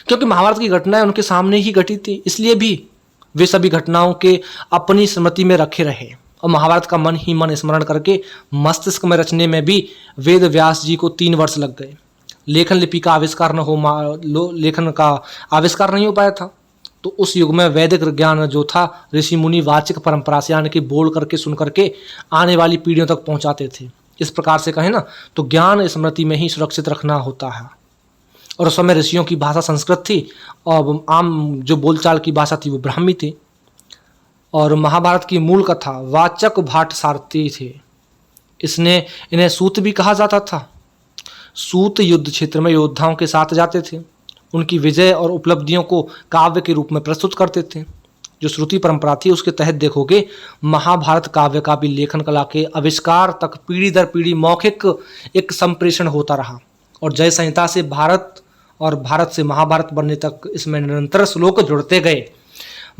क्योंकि महाभारत की घटनाएं उनके सामने ही घटी थी, इसलिए भी वे सभी घटनाओं के अपनी स्मृति में रखे रहे। और महाभारत का मन ही मन स्मरण करके मस्तिष्क में रचने में भी वेद व्यास जी को 3 वर्ष लग गए। लेखन लिपि का आविष्कार लेखन का आविष्कार नहीं हो पाया था, तो उस युग में वैदिक ज्ञान जो था ऋषि मुनि वाचिक परंपरा से यानी कि बोल करके सुन करके आने वाली पीढ़ियों तक पहुंचाते थे। इस प्रकार से कहें ना तो ज्ञान स्मृति में ही सुरक्षित रखना होता है। और उस समय ऋषियों की भाषा संस्कृत थी और आम जो बोलचाल की भाषा थी वो ब्राह्मी थी। और महाभारत की मूल कथा वाचक भाट सारथी थे। इन्हें सूत भी कहा जाता था। सूत युद्ध क्षेत्र में योद्धाओं के साथ जाते थे, उनकी विजय और उपलब्धियों को काव्य के रूप में प्रस्तुत करते थे। जो श्रुति परंपरा थी उसके तहत देखोगे महाभारत काव्य का भी लेखन कला के आविष्कार तक पीढ़ी दर पीढ़ी मौखिक एक संप्रेषण होता रहा। और जय संहिता से भारत और भारत से महाभारत बनने तक इसमें निरंतर श्लोक जुड़ते गए।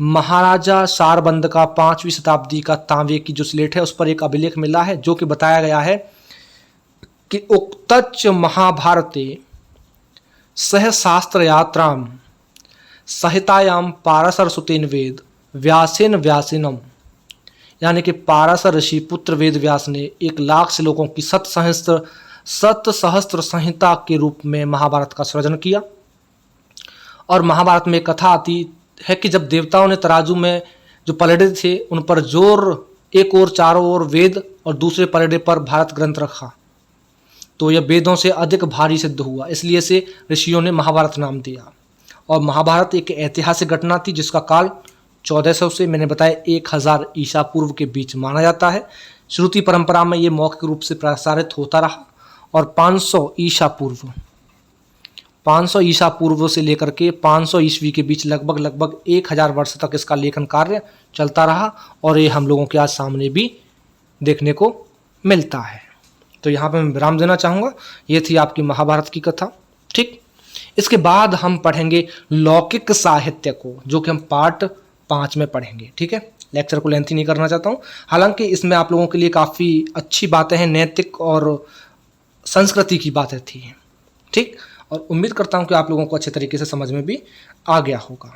महाराजा सारबंद का 5वीं शताब्दी का तांबे की जो स्लेट है उस पर एक अभिलेख मिला है, जो कि बताया गया है कि उक्तच महाभारते सहशास्त्र यात्राम संहितायाम पाराशर सुतेन वेद व्यासेन व्यासिनम, यानी कि पाराशर ऋषि पुत्र वेद व्यास ने 1 लाख श्लोकों की सतसहस्त्र संहिता के रूप में महाभारत का सृजन किया। और महाभारत में कथा आती है कि जब देवताओं ने तराजू में जो पलड़े थे उन पर जोर एक और चारों ओर वेद और दूसरे पलड़े पर भारत ग्रंथ रखा, तो यह वेदों से अधिक भारी सिद्ध हुआ, इसलिए से ऋषियों ने महाभारत नाम दिया। और महाभारत एक ऐतिहासिक घटना थी जिसका काल 1400 से मैंने बताया 1000 ईसा पूर्व के बीच माना जाता है। श्रुति परंपरा में ये मौखिक रूप से प्रसारित होता रहा और 500 ईसा पूर्व से लेकर के 500 ईस्वी के बीच लगभग 1000 वर्ष तक इसका लेखन कार्य चलता रहा और ये हम लोगों के आज सामने भी देखने को मिलता है। तो यहाँ पे मैं विराम देना चाहूँगा। ये थी आपकी महाभारत की कथा। ठीक, इसके बाद हम पढ़ेंगे लौकिक साहित्य को, जो कि हम पार्ट 5 में पढ़ेंगे। ठीक है, लेक्चर को लेंथी नहीं करना चाहता हूँ, हालांकि इसमें आप लोगों के लिए काफ़ी अच्छी बातें हैं, नैतिक और संस्कृति की बातें थी। ठीक, और उम्मीद करता हूँ कि आप लोगों को अच्छे तरीके से समझ में भी आ गया होगा।